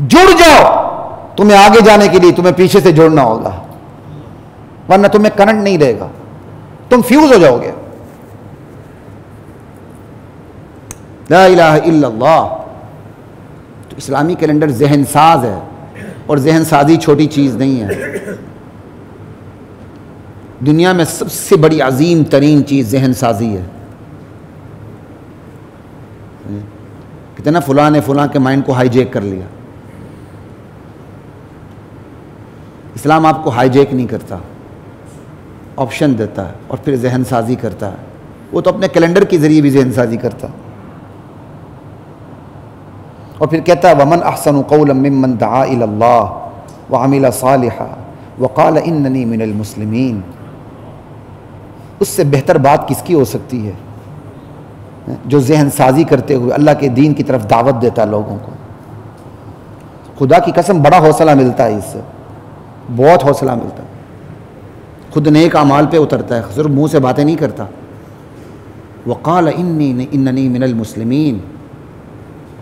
جڑ جاؤ. تمہیں آگے جانے کے لیے تمہیں پیچھے سے جڑنا ہوگا، ورنہ تمہیں کرنٹ نہیں رہے گا، تم فیوز ہو جاؤ گے. لا الہ الا اللہ. تو اسلامی کیلنڈر ذہن ساز ہے، اور ذہن سازی چھوٹی چیز نہیں ہے. دنیا میں سب سے بڑی عظیم ترین چیز ذہن سازی ہے. کہتے ہیں نا فلاں نے فلاں کے مائنڈ کو ہائی جیک کر لیا. اسلام آپ کو ہائی جیک نہیں کرتا، آپشن دیتا ہے اور پھر ذہن سازی کرتا ہے. وہ تو اپنے کیلنڈر کے ذریعے بھی ذہن سازی کرتا. اور پھر کہتا ہے ومن احسن قولا ممن دعا الی اللہ وعمل صالحا وقال اننی من المسلمین. اس سے بہتر بات کس کی ہو سکتی ہے جو ذہن سازی کرتے ہوئے اللہ کے دین کی طرف دعوت دیتا ہے لوگوں کو. خدا کی قسم بڑا حوصلہ ملتا ہے اس سے، بہت حوصلہ ملتا ہے. خود نیک اعمال پہ اترتا ہے، صرف منہ سے باتیں نہیں کرتا. وقال اننی من المسلمین،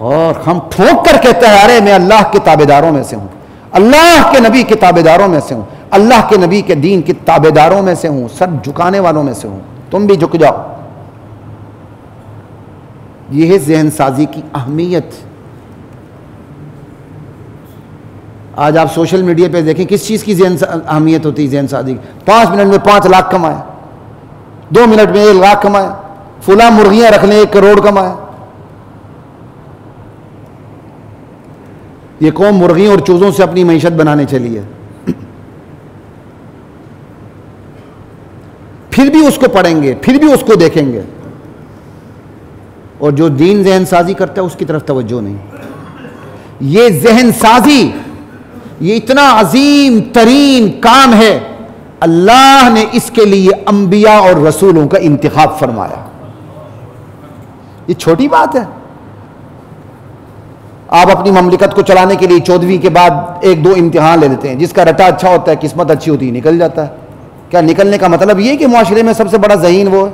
اور ہم ٹھوک کر کہتے ہیں ارے میں اللہ کے تابعداروں میں سے ہوں، اللہ کے نبی کے تابعداروں میں سے ہوں، اللہ کے نبی کے دین کے تابعداروں میں سے ہوں، سر جھکانے والوں میں سے ہوں، تم بھی جھک جاؤ. یہ ہے ذہن سازی کی اہمیت. آج آپ سوشل میڈیا پہ دیکھیں کس چیز کی اہمیت ہوتی ہے ذہن سازی کی. 5 منٹ میں 5 لاکھ کمائے، 2 منٹ میں 1 لاکھ کمائے، فلاں مرغیاں رکھ لیں 1 کروڑ کمائے. یہ قوم مرغیوں اور چوزوں سے اپنی معیشت بنانے چلی ہے. پھر بھی اس کو پڑھیں گے، پھر بھی اس کو دیکھیں گے، اور جو دین ذہن سازی کرتا ہے اس کی طرف توجہ نہیں. یہ ذہن سازی یہ اتنا عظیم ترین کام ہے، اللہ نے اس کے لیے انبیاء اور رسولوں کا انتخاب فرمایا. یہ چھوٹی بات ہے. آپ اپنی مملکت کو چلانے کے لیے 14ویں کے بعد 1-2 امتحان لے لیتے ہیں، جس کا رٹا اچھا ہوتا ہے، قسمت اچھی ہوتی ہے، نکل جاتا ہے. کیا نکلنے کا مطلب یہ کہ معاشرے میں سب سے بڑا ذہین وہ ہے؟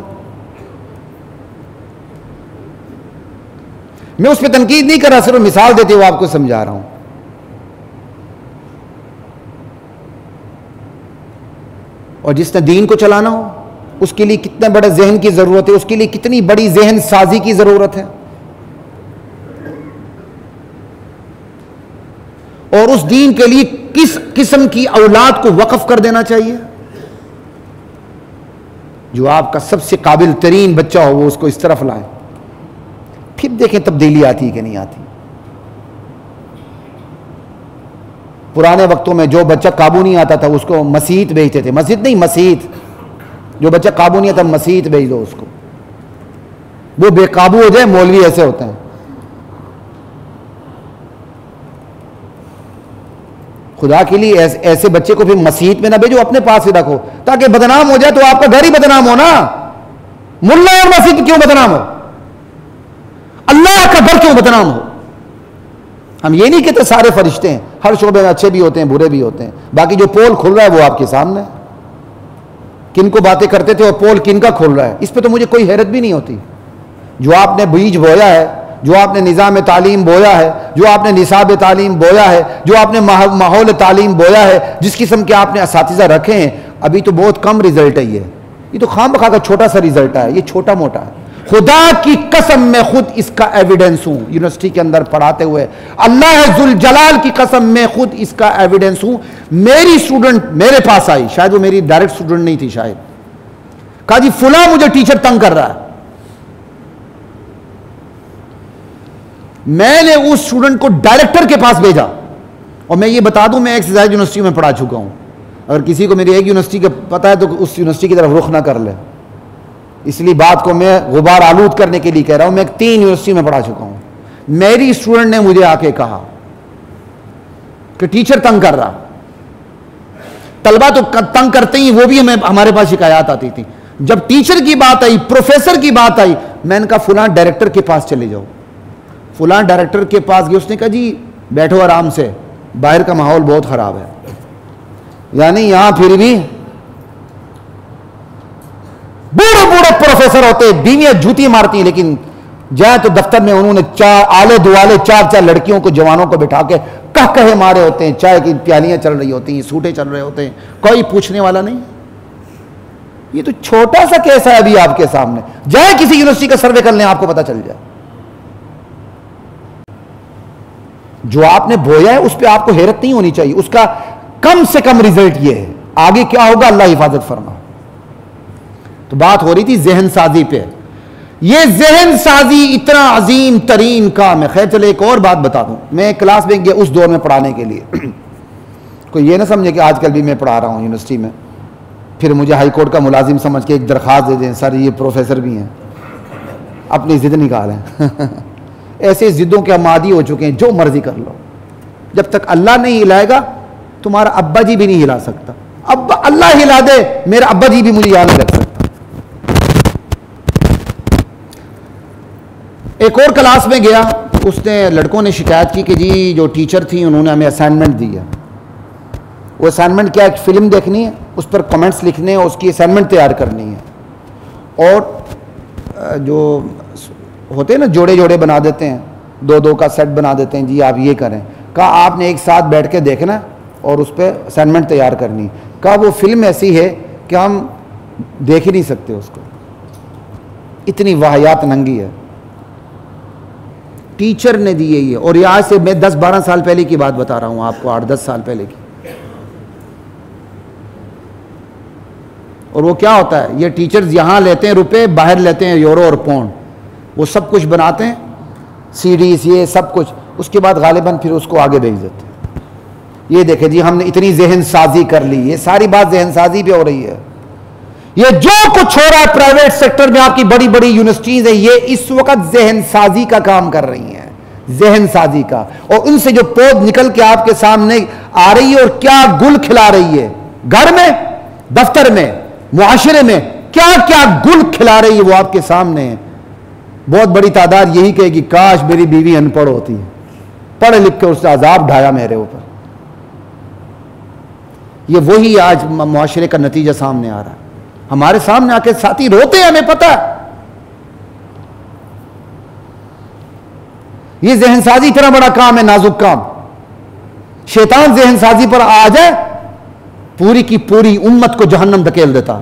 میں اس پہ تنقید نہیں کر رہا، صرف مثال دیتے ہوئے آپ کو سمجھا رہا ہوں. اور جس نے دین کو چلانا ہو اس کے لیے کتنے بڑے ذہن کی ضرورت ہے، اس کے لیے کتنی بڑی ذہن سازی کی ضرورت ہے. اور اس دین کے لیے کس قسم کی اولاد کو وقف کر دینا چاہیے. جو آپ کا سب سے قابل ترین بچہ ہو وہ اس کو اس طرف لائیں، پھر دیکھیں تبدیلی آتی ہے کہ نہیں آتی. پرانے وقتوں میں جو بچہ قابو نہیں آتا تھا اس کو مسیت بھیجتے تھے. مسجد نہیں، مسیت. جو بچہ قابو نہیں آتا مسیت بھیج دو اس کو، وہ بے قابو ہو جائے. مولوی ایسے ہوتے ہیں. خدا کے لیے ایسے بچے کو پھر مسیت میں نہ بھیجو، اپنے پاس ہی رکھو تاکہ بدنام ہو جائے تو آپ کا گھر ہی بدنام ہو نا. ملا اور مسیت کیوں بدنام ہو؟ اللہ کا گھر کیوں بدنام ہو؟ ہم یہ نہیں کہتے سارے فرشتے ہیں، ہر شعبے میں اچھے بھی ہوتے ہیں برے بھی ہوتے ہیں. باقی جو پول کھل رہا ہے وہ آپ کے سامنے. کن کو باتیں کرتے تھے اور پول کن کا کھل رہا ہے اس پہ تو مجھے کوئی حیرت بھی نہیں ہوتی. جو آپ نے بیج بویا ہے، جو آپ نے نظام تعلیم بویا ہے، جو آپ نے نصاب تعلیم بویا ہے، جو آپ نے ماحول تعلیم بویا ہے، جس قسم کے آپ نے اساتذہ رکھے ہیں، ابھی تو بہت کم رزلٹ ہے. یہ تو خام بخا کا چھوٹا سا رزلٹ ہے. یہ چھوٹا موٹا ہے. خدا کی قسم میں خود اس کا ایویڈنس ہوں. یونیورسٹی کے اندر پڑھاتے ہوئے اللہ ذوالجلال کی قسم میں خود اس کا ایویڈنس ہوں. میری اسٹوڈنٹ میرے پاس آئی، شاید وہ میری ڈائریکٹ اسٹوڈنٹ نہیں تھی، شاید کہا جی فلاں مجھے ٹیچر تنگ کر رہا ہے. میں نے اس اسٹوڈنٹ کو ڈائریکٹر کے پاس بھیجا. اور میں یہ بتا دوں میں ایک سے زیادہ یونیورسٹی میں پڑھا چکا ہوں. اگر کسی کو میری ایک یونیورسٹی کا پتہ ہے تو اس یونیورسٹی کی طرف رخ نہ کر لے. اس لیے بات کو میں غبار آلود کرنے کے لیے کہہ رہا ہوں. میں 3 یونیورسٹی میں پڑھا چکا ہوں. میری اسٹوڈنٹ نے مجھے آ کے کہا کہ ٹیچر تنگ کر رہا. طلبہ تو تنگ کرتے ہی، وہ بھی ہمارے پاس شکایات آتی تھی. جب ٹیچر کی بات آئی، پروفیسر کی بات آئی، میں نے کہا فلاں ڈائریکٹر کے پاس چلے جاؤ. فلاں ڈائریکٹر کے پاس گئے. اس نے کہا جی بیٹھو آرام سے، باہر کا ماحول بہت خراب ہے. یعنی یہاں پھر بھی بوڑھے بوڑھے پروفیسر ہوتے، بیویاں جوتی مارتی ہیں، لیکن جائے تو دفتر میں انہوں نے 4 آلے دوالے 4 لڑکیوں کو، جوانوں کو بٹھا کے کہے مارے ہوتے ہیں. چائے کی پیالیاں چل رہی ہوتی ہیں، سوٹے چل رہے ہوتے ہیں، کوئی پوچھنے والا نہیں. یہ تو چھوٹا سا کیس ہے ابھی آپ کے سامنے. جائے کسی یونیورسٹی کا سروے کر لیں، آپ کو پتہ چل جائے. جو آپ نے بویا ہے اس پہ آپ کو حیرت نہیں ہونی چاہیے. اس کا کم سے کم رزلٹ یہ ہے. آگے کیا ہوگا اللہ حفاظت فرما. تو بات ہو رہی تھی ذہن سازی پہ. یہ ذہن سازی اتنا عظیم ترین کام ہے. خیر چلے ایک اور بات بتا دوں. میں کلاس میں گیا اس دور میں پڑھانے کے لیے. کوئی یہ نہ سمجھے کہ آج کل بھی میں پڑھا رہا ہوں یونیورسٹی میں، پھر مجھے ہائی کورٹ کا ملازم سمجھ کے ایک درخواست دے دیں سر یہ پروفیسر بھی ہیں، اپنی ضد نکالیں. ایسے ضدوں کے ہم عادی ہو چکے ہیں، جو مرضی کر لو، جب تک اللہ نہیں ہلائے گا تمہارا ابا جی بھی نہیں ہلا سکتا. ابا اللہ ہلا دے، میرا ابا جی بھی مجھے یاد نہیں رکھ سکتا. ایک اور کلاس میں گیا، اس نے لڑکوں نے شکایت کی کہ جی جو ٹیچر تھی انہوں نے ہمیں اسائنمنٹ دی ہے. وہ اسائنمنٹ کیا، ایک فلم دیکھنی ہے، اس پر کمنٹس لکھنے ہیں، اس کی اسائنمنٹ تیار کرنی ہے. اور جو ہوتے ہیں نا جوڑے جوڑے بنا دیتے ہیں، دو دو کا سیٹ بنا دیتے ہیں، جی آپ یہ کریں. کہا آپ نے ایک ساتھ بیٹھ کے دیکھنا اور اس پہ اسائنمنٹ تیار کرنی. کہا وہ فلم ایسی ہے کہ ہم دیکھ ہی نہیں سکتے اس کو، اتنی واہیات ننگی ہے. ٹیچر نے دی ہے یہ، اور یہ آج سے میں 10-12 سال پہلے کی بات بتا رہا ہوں آپ کو، 8-10 سال پہلے کی. اور وہ کیا ہوتا ہے، یہ ٹیچرز یہاں لیتے ہیں روپے، باہر لیتے ہیں یورو اور پاؤنڈ، وہ سب کچھ بناتے ہیں، سی ڈیز یہ سب کچھ، اس کے بعد غالباً پھر اس کو آگے بھیج دیتے ہیں. یہ دیکھیں جی ہم نے اتنی ذہن سازی کر لی. یہ ساری بات ذہن سازی پہ ہو رہی ہے. یہ جو کچھ ہو رہا ہے پرائیویٹ سیکٹر میں، آپ کی بڑی بڑی یونیورسٹیز ہیں، یہ اس وقت ذہن سازی کا کام کر رہی ہیں، ذہن سازی کا. اور ان سے جو پود نکل کے آپ کے سامنے آ رہی ہے اور کیا گل کھلا رہی ہے، گھر میں، دفتر میں، معاشرے میں کیا کیا گل کھلا رہی ہے وہ آپ کے سامنے ہے. بہت بڑی تعداد یہی کہے گی کاش میری بیوی ان پڑھ ہوتی ہے، پڑھ لکھ کے اس نے عذاب ڈھایا میرے اوپر. یہ وہی آج معاشرے کا نتیجہ سامنے آ رہا ہے. ہمارے سامنے آ کے ساتھی روتے ہیں، ہمیں پتہ ہے. یہ ذہن سازی اتنا بڑا کام ہے، نازک کام. شیطان ذہن سازی پر آ جائے پوری کی پوری امت کو جہنم دھکیل دیتا.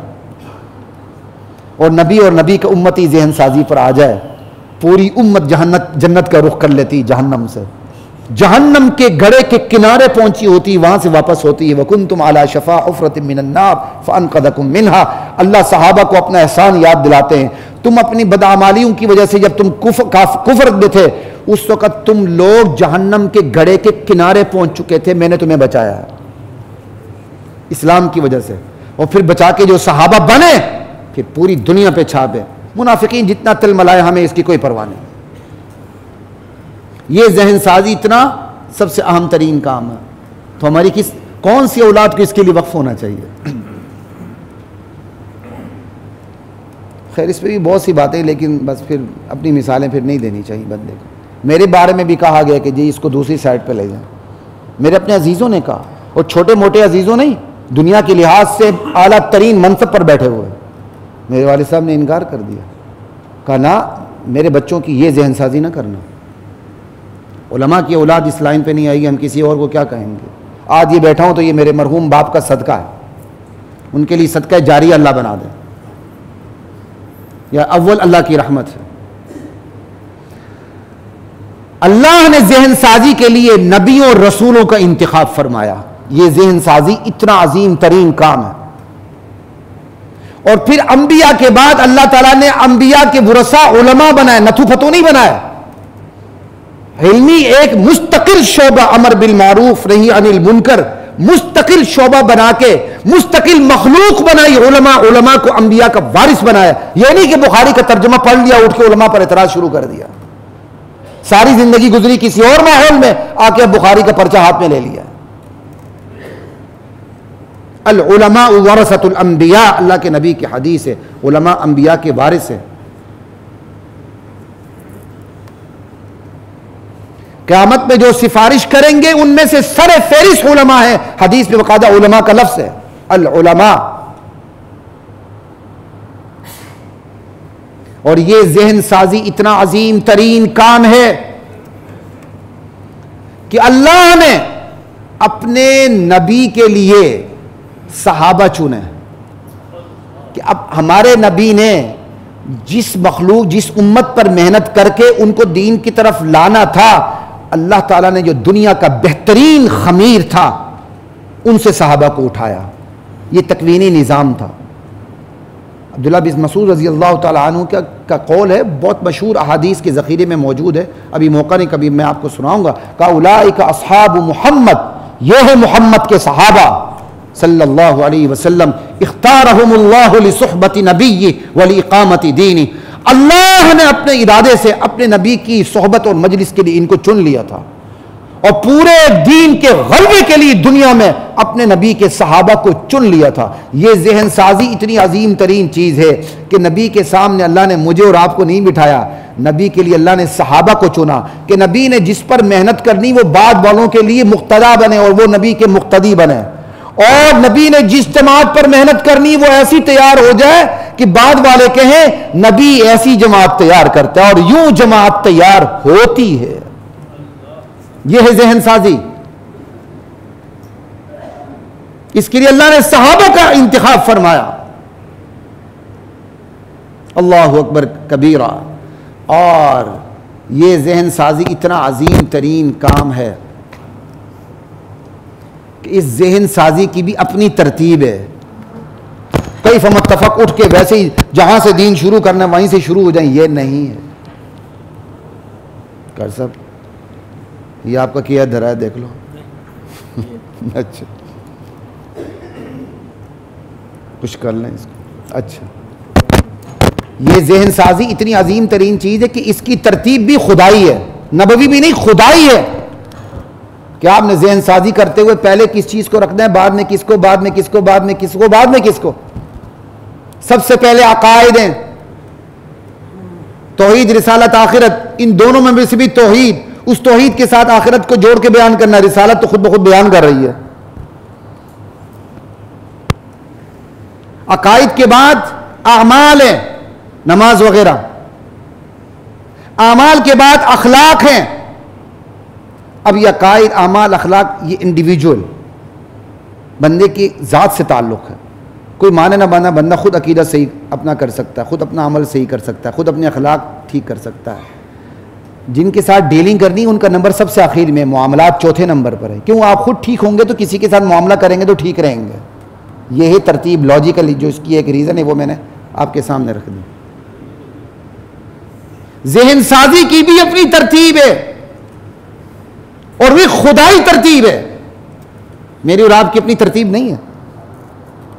اور نبی کا امتی ذہن سازی پر آ جائے پوری امت جنت کا رخ کر لیتی، جہنم سے، جہنم کے گڑھے کے کنارے پہنچی ہوتی، وہاں سے واپس ہوتی ہے. وَكُنْتُمْ عَلَى شَفَا حُفْرَةٍ مِّنَ النَّارِ فَأَنْقَذَكُم مِّنْهَا. اللہ صحابہ کو اپنا احسان یاد دلاتے ہیں. تم اپنی بدعمالیوں کی وجہ سے جب تم کفر میں تھے اس وقت تم لوگ جہنم کے گڑھے کے کنارے پہنچ چکے تھے، میں نے تمہیں بچایا ہے اسلام کی وجہ سے. اور پھر بچا کے جو صحابہ بنے پھر پوری دنیا پہ چھاپے. منافقین جتنا تل ملائے ہمیں اس کی کوئی پرواہ نہیں. یہ ذہن سازی اتنا سب سے اہم ترین کام ہے. تو ہماری کون سی اولاد کو اس کے لیے وقف ہونا چاہیے. خیر اس پہ بھی بہت سی باتیں، لیکن بس پھر اپنی مثالیں پھر نہیں دینی چاہیے بندے کو. میرے بارے میں بھی کہا گیا کہ جی اس کو دوسری سائڈ پہ لے جائیں. میرے اپنے عزیزوں نے کہا، اور چھوٹے موٹے عزیزوں نہیں، دنیا کے لحاظ سے اعلیٰ ترین منصب پر بیٹھے ہوئے. میرے والد صاحب نے انکار کر دیا، کہا نہ میرے بچوں کی یہ ذہن سازی نہ کرنا. علماء کی اولاد اس لائن پہ نہیں آئے گی، ہم کسی اور کو کیا کہیں گے. آج یہ بیٹھا ہوں تو یہ میرے مرحوم باپ کا صدقہ ہے، ان کے لیے صدقہ جاریہ اللہ بنا دے، یا اول اللہ کی رحمت ہے. اللہ نے ذہن سازی کے لیے نبیوں اور رسولوں کا انتخاب فرمایا. یہ ذہن سازی اتنا عظیم ترین کام ہے. اور پھر انبیاء کے بعد اللہ تعالیٰ نے انبیاء کے ورثاء علماء بنائے، نتھو پھتو نہیں بنائے. علمی ایک مستقل شعبہ، امر بالمعروف نہی عن المنکر، مستقل شعبہ بنا کے مستقل مخلوق بنائی. علماء کو انبیاء کا وارث بنایا. یہ نہیں کہ بخاری کا ترجمہ پڑھ لیا اٹھ کے علماء پر اعتراض شروع کر دیا. ساری زندگی گزری کسی اور ماحول میں، آ کے بخاری کا پرچہ ہاتھ میں لے لیا. العلماء ورثۃ الانبیاء، اللہ کے نبی کی حدیث ہے، علماء انبیاء کے وارث ہیں. قیامت میں جو سفارش کریں گے ان میں سے سر فہرست علماء ہیں. حدیث میں باقاعدہ علماء کا لفظ ہے، العلماء. اور یہ ذہن سازی اتنا عظیم ترین کام ہے کہ اللہ نے اپنے نبی کے لیے صحابہ چنے. کہ اب ہمارے نبی نے جس مخلوق جس امت پر محنت کر کے ان کو دین کی طرف لانا تھا، اللہ تعالیٰ نے جو دنیا کا بہترین خمیر تھا ان سے صحابہ کو اٹھایا. یہ تکوینی نظام تھا. عبداللہ بن مسعود رضی اللہ تعالیٰ عنہ کا قول ہے، بہت مشہور احادیث کے ذخیرے میں موجود ہے، ابھی موقع نہیں کبھی میں آپ کو سناؤں گا. کہ اولئک اصحاب محمد، یہ ہے محمد کے صحابہ صلی اللہ علیہ وسلم. اختارہم اللہ لصحبت نبی ولاقامت دینی. اللہ اللہ نے اپنے ارادے سے اپنے نبی کی صحبت اور مجلس کے لیے ان کو چن لیا تھا، اور پورے دین کے غلبے کے لیے دنیا میں اپنے نبی کے صحابہ کو چن لیا تھا۔ یہ ذہن سازی اتنی عظیم ترین چیز ہے کہ نبی کے سامنے اللہ نے مجھے اور آپ کو نہیں بٹھایا، نبی کے لیے اللہ نے صحابہ کو چنا کہ نبی نے جس پر محنت کرنی وہ بعد والوں کے لیے مقتدا بنے اور وہ نبی کے مقتدی بنے، اور نبی نے جس جماعت پر محنت کرنی وہ ایسی تیار ہو جائے کہ بعد والے کہیں نبی ایسی جماعت تیار کرتا ہے، اور یوں جماعت تیار ہوتی ہے۔ یہ ہے ذہن سازی۔ اس کے لیے اللہ نے صحابہ کا انتخاب فرمایا۔ اللہ اکبر کبیرہ۔ اور یہ ذہن سازی اتنا عظیم ترین کام ہے کہ اس ذہن سازی کی بھی اپنی ترتیب ہے۔ کیف متفق اٹھ کے ویسے ہی جہاں سے دین شروع کرنا وہیں سے شروع ہو جائیں، یہ نہیں ہے۔ کر سب یہ آپ کا کیا دھرا ہے، دیکھ لو۔ اچھا کچھ کر لیں اس کو۔ اچھا یہ ذہن سازی اتنی عظیم ترین چیز ہے کہ اس کی ترتیب بھی خدائی ہے، نبوی بھی نہیں، خدائی ہے کہ آپ نے ذہن سازی کرتے ہوئے پہلے کس چیز کو رکھنا ہے، بعد میں کس کو، بعد میں کس کو، بعد میں کس کو، بعد میں کس کو۔ سب سے پہلے عقائد ہیں، توحید، رسالت، آخرت، ان دونوں میں سے بھی توحید، اس توحید کے ساتھ آخرت کو جوڑ کے بیان کرنا، رسالت تو خود بخود بیان کر رہی ہے۔ عقائد کے بعد اعمال ہیں، نماز وغیرہ، اعمال کے بعد اخلاق ہیں۔ اب یہ عقائد، اعمال، اخلاق یہ انڈیویجول بندے کی ذات سے تعلق ہے، کوئی مانے نہ مانا بندہ خود عقیدہ صحیح اپنا کر سکتا ہے، خود اپنا عمل صحیح کر سکتا ہے، خود اپنے اخلاق ٹھیک کر سکتا ہے۔ جن کے ساتھ ڈیلنگ کرنی ان کا نمبر سب سے آخر میں، معاملات چوتھے نمبر پر ہے، کیوں؟ آپ خود ٹھیک ہوں گے تو کسی کے ساتھ معاملہ کریں گے تو ٹھیک رہیں گے۔ یہی ترتیب لاجیکلی جو اس کی ایک ریزن ہے وہ میں نے آپ کے سامنے رکھ دی۔ ذہن سازی کی بھی اپنی ترتیب ہے اور وہ خدائی ترتیب ہے، میری اور آپ کی اپنی ترتیب نہیں ہے۔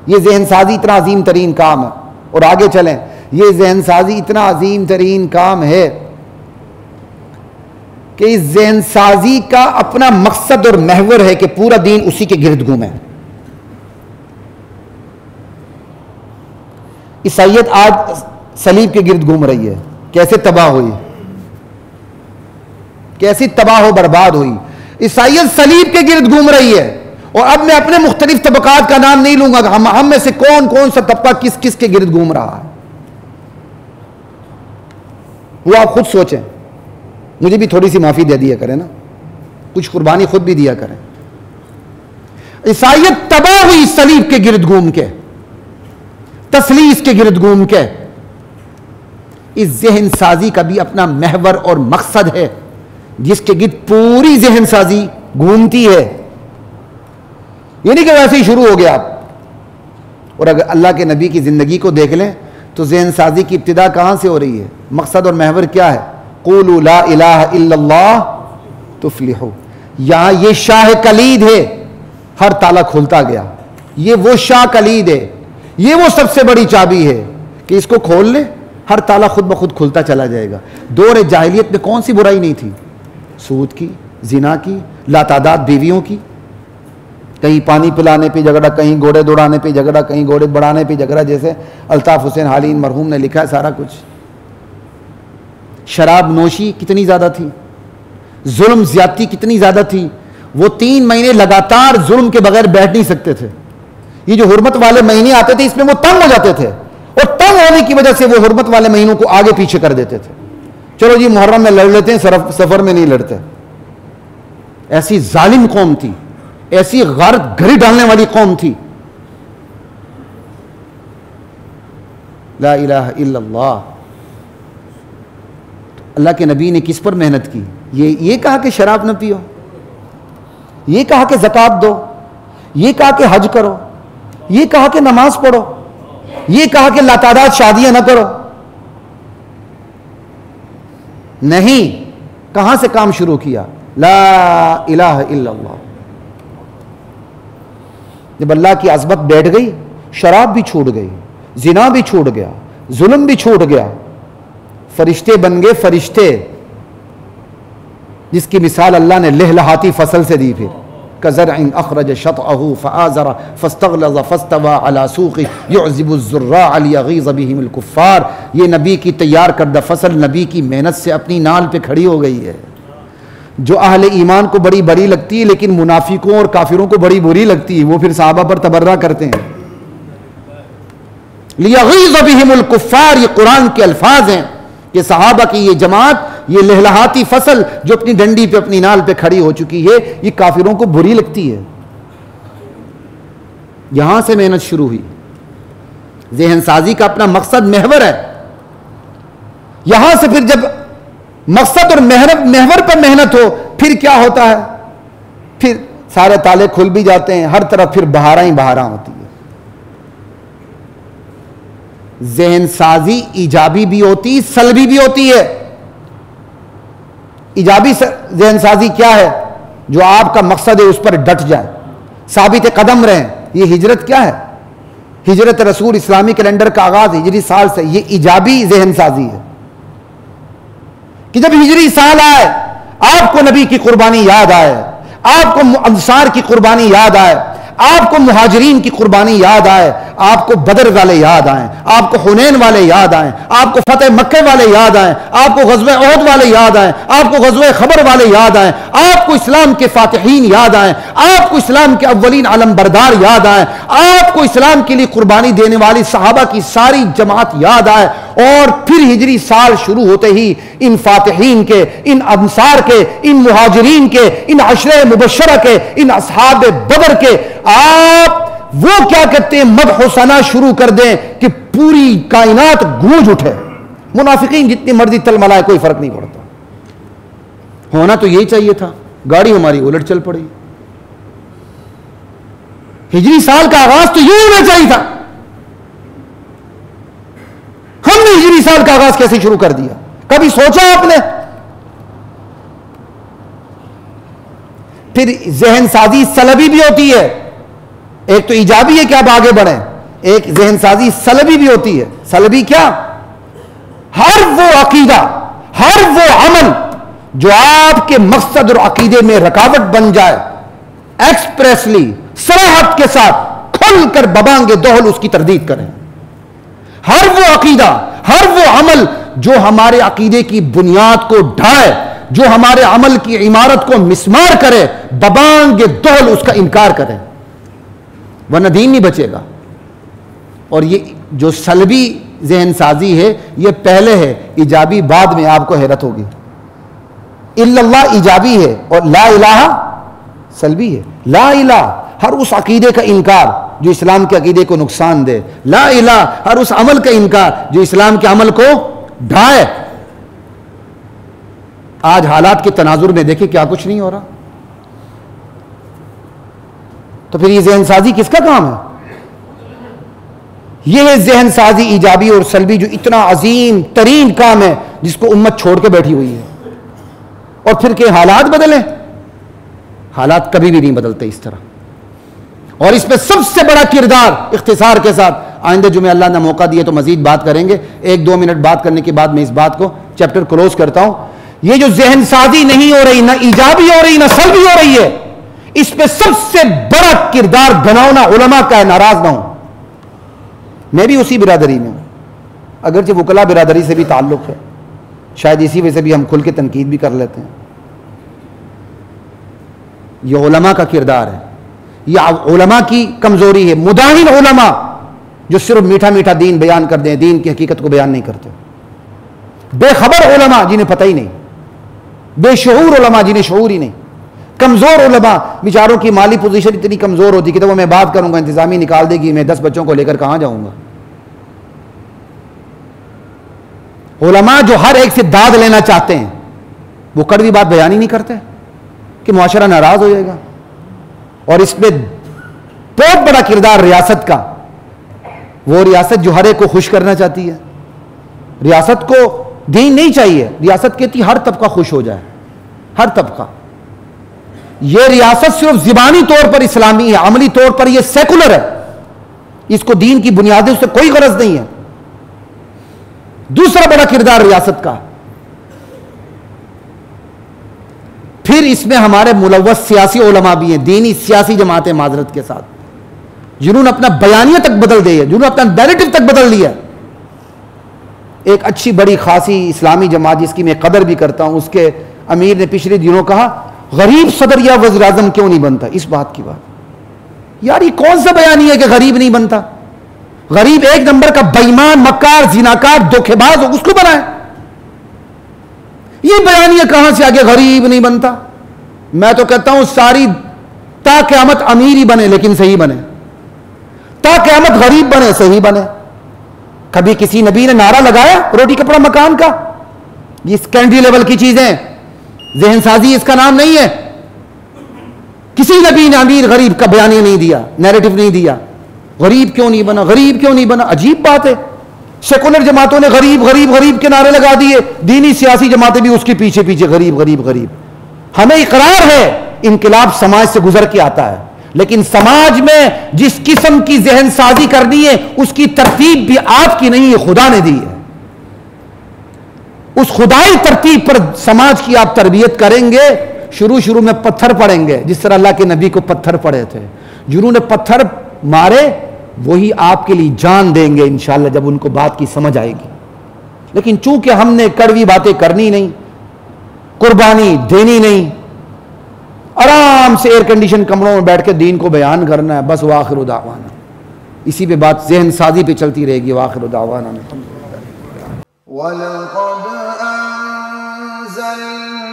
یہ ذہن سازی اتنا عظیم ترین کام ہے، اور آگے چلیں، یہ ذہن سازی اتنا عظیم ترین کام ہے کہ اس ذہن سازی کا اپنا مقصد اور محور ہے کہ پورا دین اسی کے گرد گھومے۔ عیسائیت آج صلیب کے گرد گھوم رہی ہے، کیسے تباہ ہوئی، کیسی تباہ و برباد ہوئی۔ عیسائیت صلیب کے گرد گھوم رہی ہے، اور اب میں اپنے مختلف طبقات کا نام نہیں لوں گا، ہم میں سے کون کون سا طبقہ کس کس کے گرد گھوم رہا ہے، وہ آپ خود سوچیں۔ مجھے بھی تھوڑی سی معافی دے دیا کریں نا، کچھ قربانی خود بھی دیا کریں۔ عیسائیت تباہ ہوئی صلیب کے گرد گھوم کے، تثلیث کے گرد گھوم کے۔ اس ذہن سازی کا بھی اپنا محور اور مقصد ہے جس کے گرد پوری ذہن سازی گھومتی ہے۔ یہ نہیں کہ ویسے ہی شروع ہو گیا آپ۔ اور اگر اللہ کے نبی کی زندگی کو دیکھ لیں تو ذہن سازی کی ابتدا کہاں سے ہو رہی ہے، مقصد اور محور کیا ہے؟ قولوا لا الہ الا اللہ تفلحوا۔ یہاں یہ شاہ کلید ہے، ہر تالا کھولتا گیا۔ یہ وہ شاہ کلید ہے، یہ وہ سب سے بڑی چابی ہے کہ اس کو کھول لے، ہر تالا خود بخود کھلتا چلا جائے گا۔ دور جاہلیت میں کون سی برائی نہیں تھی؟ سود کی، زنا کی، لاتعداد بیویوں کی، کہیں پانی پلانے پہ جھگڑا، کہیں گھوڑے دوڑانے پہ جھگڑا، کہیں گھوڑے بڑھانے پہ جھگڑا، جیسے الطاف حسین حالین مرحوم نے لکھا ہے سارا کچھ۔ شراب نوشی کتنی زیادہ تھی، ظلم زیادتی کتنی زیادہ تھی۔ وہ 3 مہینے لگاتار ظلم کے بغیر بیٹھ نہیں سکتے تھے۔ یہ جو حرمت والے مہینے آتے تھے اس میں وہ تنگ ہو جاتے تھے، اور تنگ ہونے کی وجہ سے وہ حرمت والے مہینوں کو آگے پیچھے کر دیتے تھے۔ چلو جی محرم میں لڑ لیتے ہیں، سفر میں نہیں لڑتے۔ ایسی ظالم قوم تھی، ایسی غارت گھڑی ڈالنے والی قوم تھی۔ لا الہ الا اللہ۔ اللہ کے نبی نے کس پر محنت کی؟ یہ کہا کہ شراب نہ پیو، یہ کہا کہ زکوٰۃ دو، یہ کہا کہ حج کرو، یہ کہا کہ نماز پڑھو، یہ کہا کہ لاتعداد شادیاں نہ کرو۔ نہیں، کہاں سے کام شروع کیا؟ لا الہ الا اللہ۔ جب اللہ کی عظمت بیٹھ گئی، شراب بھی چھوٹ گئی، زنا بھی چھوٹ گیا، ظلم بھی چھوٹ گیا، فرشتے بن گئے فرشتے، جس کی مثال اللہ نے لہلہاتی فصل سے دی. پھر کزرع اخرج شطأه فآزر فاستغلظ فاستوى على سوقه يعجب الزراع ليغيظ بهم الكفار. یہ نبی کی تیار کردہ فصل نبی کی محنت سے اپنی نال پہ کھڑی ہو گئی ہے، جو اہل ایمان کو بڑی بڑی لگتی ہے لیکن منافقوں اور کافروں کو بڑی بری لگتی ہے، وہ پھر صحابہ پر تبرہ کرتے ہیں. ليغيظ بهم الكفار، یہ قرآن کے الفاظ ہیں کہ صحابہ کی یہ جماعت، یہ لہلہاتی فصل جو اپنی ڈنڈی پہ اپنی نال پہ کھڑی ہو چکی ہے، یہ کافروں کو بری لگتی ہے. یہاں سے محنت شروع ہوئی. ذہن سازی کا اپنا مقصد محور ہے. یہاں سے پھر جب مقصد اور محور پر محنت ہو پھر کیا ہوتا ہے؟ پھر سارے تالے کھل بھی جاتے ہیں، ہر طرف پھر بہاراں ہی بہاراں ہوتی ہے. ذہن سازی ایجابی بھی ہوتی سلبی بھی ہوتی ہے. ایجابی ذہن سازی کیا ہے؟ جو آپ کا مقصد ہے اس پر ڈٹ جائیں، ثابت قدم رہیں. یہ ہجرت کیا ہے؟ ہجرت رسول اسلامی کیلنڈر کا آغاز ہجری سال سے، یہ ایجابی ذہن سازی ہے کہ جب ہجری سال آئے آپ کو نبی کی قربانی یاد آئے، آپ کو انصار کی قربانی یاد آئے، آپ کو مہاجرین کی قربانی یاد آئے، آپ کو بدر والے یاد آئیں، آپ کو حنین والے یاد آئیں، آپ کو فتح مکہ والے یاد آئیں، آپ کو غزوہ احد والے یاد آئیں، آپ کو غزوہ خیبر والے یاد آئیں، آپ کو اسلام کے فاتحین یاد آئیں، آپ کو اسلام کے اولین علم بردار یاد آئیں، آپ کو اسلام کے لیے قربانی دینے والی صحابہ کی ساری جماعت یاد آئے. اور پھر ہجری سال شروع ہوتے ہی ان فاتحین کے، ان انصار کے، ان مہاجرین کے، ان عشرہ مبشرہ کے، ان اصحاب بدر کے آپ وہ کیا کرتے ہیں؟ مدح و ثنا شروع کر دیں کہ پوری کائنات گونج اٹھے. منافقین جتنی مرضی تلملائے کوئی فرق نہیں پڑتا. ہونا تو یہی چاہیے تھا، گاڑی ہماری الٹ چل پڑی. ہجری سال کا آغاز تو یوں ہونا چاہیے تھا. ہم نے ہجری سال کا آغاز کیسے شروع کر دیا؟ کبھی سوچا آپ نے؟ پھر ذہن سازی سلبی بھی ہوتی ہے. ایک تو ایجابی ہے کہ آپ آگے بڑھیں، ایک ذہن سازی سلبی بھی ہوتی ہے. سلبی کیا؟ ہر وہ عقیدہ، ہر وہ عمل جو آپ کے مقصد اور عقیدے میں رکاوٹ بن جائے، ایکسپریسلی صراحت کے ساتھ کھل کر ببانگ دوہل اس کی تردید کریں. ہر وہ عقیدہ، ہر وہ عمل جو ہمارے عقیدے کی بنیاد کو ڈھائے، جو ہمارے عمل کی عمارت کو مسمار کرے، ببانگ دوہل اس کا انکار کریں، ورنہ دین نہیں بچے گا. اور یہ جو سلبی ذہن سازی ہے یہ پہلے ہے، ایجابی بعد میں. آپ کو حیرت ہوگی، الا اللہ ایجابی ہے اور لا الہ سلبی ہے. لا الہ ہر اس عقیدے کا انکار جو اسلام کے عقیدے کو نقصان دے. لا الہ ہر اس عمل کا انکار جو اسلام کے عمل کو ڈھائے. آج حالات کے تناظر میں دیکھیں کیا کچھ نہیں ہو رہا. تو پھر یہ ذہن سازی کس کا کام ہے؟ یہ ہے ذہن سازی ایجابی اور سلبی جو اتنا عظیم ترین کام ہے جس کو امت چھوڑ کے بیٹھی ہوئی ہے. اور پھر کہ حالات بدلیں، حالات کبھی بھی نہیں بدلتے اس طرح. اور اس پہ سب سے بڑا کردار، اختصار کے ساتھ آئندہ جمعہ اللہ نے موقع دیا تو مزید بات کریں گے. 1-2 منٹ بات کرنے کے بعد میں اس بات کو چیپٹر کلوز کرتا ہوں. یہ جو ذہن سازی نہیں ہو رہی، نہ ایجابی ہو رہی نہ سلبی ہو رہی ہے، اس پہ سب سے بڑا کردار گناؤنا علماء کا ہے. ناراض نہ ہوں، میں بھی اسی برادری میں ہوں، اگرچہ وکلا برادری سے بھی تعلق ہے، شاید اسی وجہ سے بھی ہم کھل کے تنقید بھی کر لیتے ہیں. یہ علماء کا کردار ہے، یہ علماء کی کمزوری ہے. مداہن علماء جو صرف میٹھا میٹھا دین بیان کر دیں، دین کی حقیقت کو بیان نہیں کرتے. بے خبر علماء جنہیں پتہ ہی نہیں، بے شعور علماء جنہیں شعور ہی نہیں. کمزور علماء بیچاروں کی مالی پوزیشن اتنی کمزور ہوتی کہ تو وہ میں بات کروں گا انتظامی نکال دے گی، میں 10 بچوں کو لے کر کہاں جاؤں گا. علماء جو ہر ایک سے داد لینا چاہتے ہیں وہ کڑوی بات بیان ہی نہیں کرتے کہ معاشرہ ناراض ہو جائے گا. اور اس میں بہت بڑا کردار ریاست کا. وہ ریاست جو ہر ایک کو خوش کرنا چاہتی ہے. ریاست کو دین نہیں چاہیے، ریاست کہتی ہر طبقہ خوش ہو جائے، ہر طبقہ. یہ ریاست صرف زبانی طور پر اسلامی ہے، عملی طور پر یہ سیکولر ہے. اس کو دین کی بنیادوں سے کوئی غرض نہیں ہے. دوسرا بڑا کردار ریاست کا. پھر اس میں ہمارے ملوث سیاسی علماء بھی ہیں, دینی سیاسی جماعتیں معذرت کے ساتھ, جنہوں نے اپنا بیانیہ تک بدل دیا, جنہوں نے اپنا نیریٹو تک بدل دیا. ایک اچھی بڑی خاصی اسلامی جماعت جس کی میں قدر بھی کرتا ہوں, اس کے امیر نے پچھلے دنوں کہا غریب صدر یا وزیر اعظم کیوں نہیں بنتا. اس بات کی بات, یار یہ کون سا بیانیہ ہے کہ غریب نہیں بنتا؟ غریب ایک نمبر کا بےایمان, مکار, زناکار, دھوکے باز ہو, اس کو بنائے. یہ بیانیہ کہاں سے آگے غریب نہیں بنتا؟ میں تو کہتا ہوں ساری تا قیامت امیر ہی بنے لیکن صحیح بنے, تا قیامت غریب بنے صحیح بنے. کبھی کسی نبی نے نعرہ لگایا روٹی کپڑا مکان کا؟ یہ سیکنڈری لیول کی چیزیں, ذہن سازی اس کا نام نہیں ہے. کسی نبی نے امیر غریب کا بیانیہ نہیں دیا, نیریٹو نہیں دیا. غریب کیوں نہیں بنا, غریب کیوں نہیں بنا؟ عجیب بات ہے. سیکولر جماعتوں نے غریب غریب غریب کے نعرے لگا دیے, دینی سیاسی جماعتیں بھی اس کے پیچھے پیچھے غریب غریب غریب. ہمیں اقرار ہے انقلاب سماج سے گزر کے آتا ہے, لیکن سماج میں جس قسم کی ذہن سازی کرنی ہے اس کی ترتیب بھی آپ کی نہیں ہے, خدا نے دی ہے. اس خدائی ترتیب پر سماج کی آپ تربیت کریں گے. شروع میں پتھر پڑیں گے جس طرح اللہ کے نبی کو پتھر پڑے تھے. جنہوں نے پتھر مارے وہی آپ کے لیے جان دیں گے انشاءاللہ جب ان کو بات کی سمجھ آئے گی. لیکن چونکہ ہم نے کڑوی باتیں کرنی نہیں, قربانی دینی نہیں, آرام سے ایئر کنڈیشن کمروں میں بیٹھ کے دین کو بیان کرنا ہے بس. وآخر دعوانا, اسی پہ بات ذہن سازی پہ چلتی رہے گی. وآخر دعوانا. وَلَقَدْ أَنزَلْنَا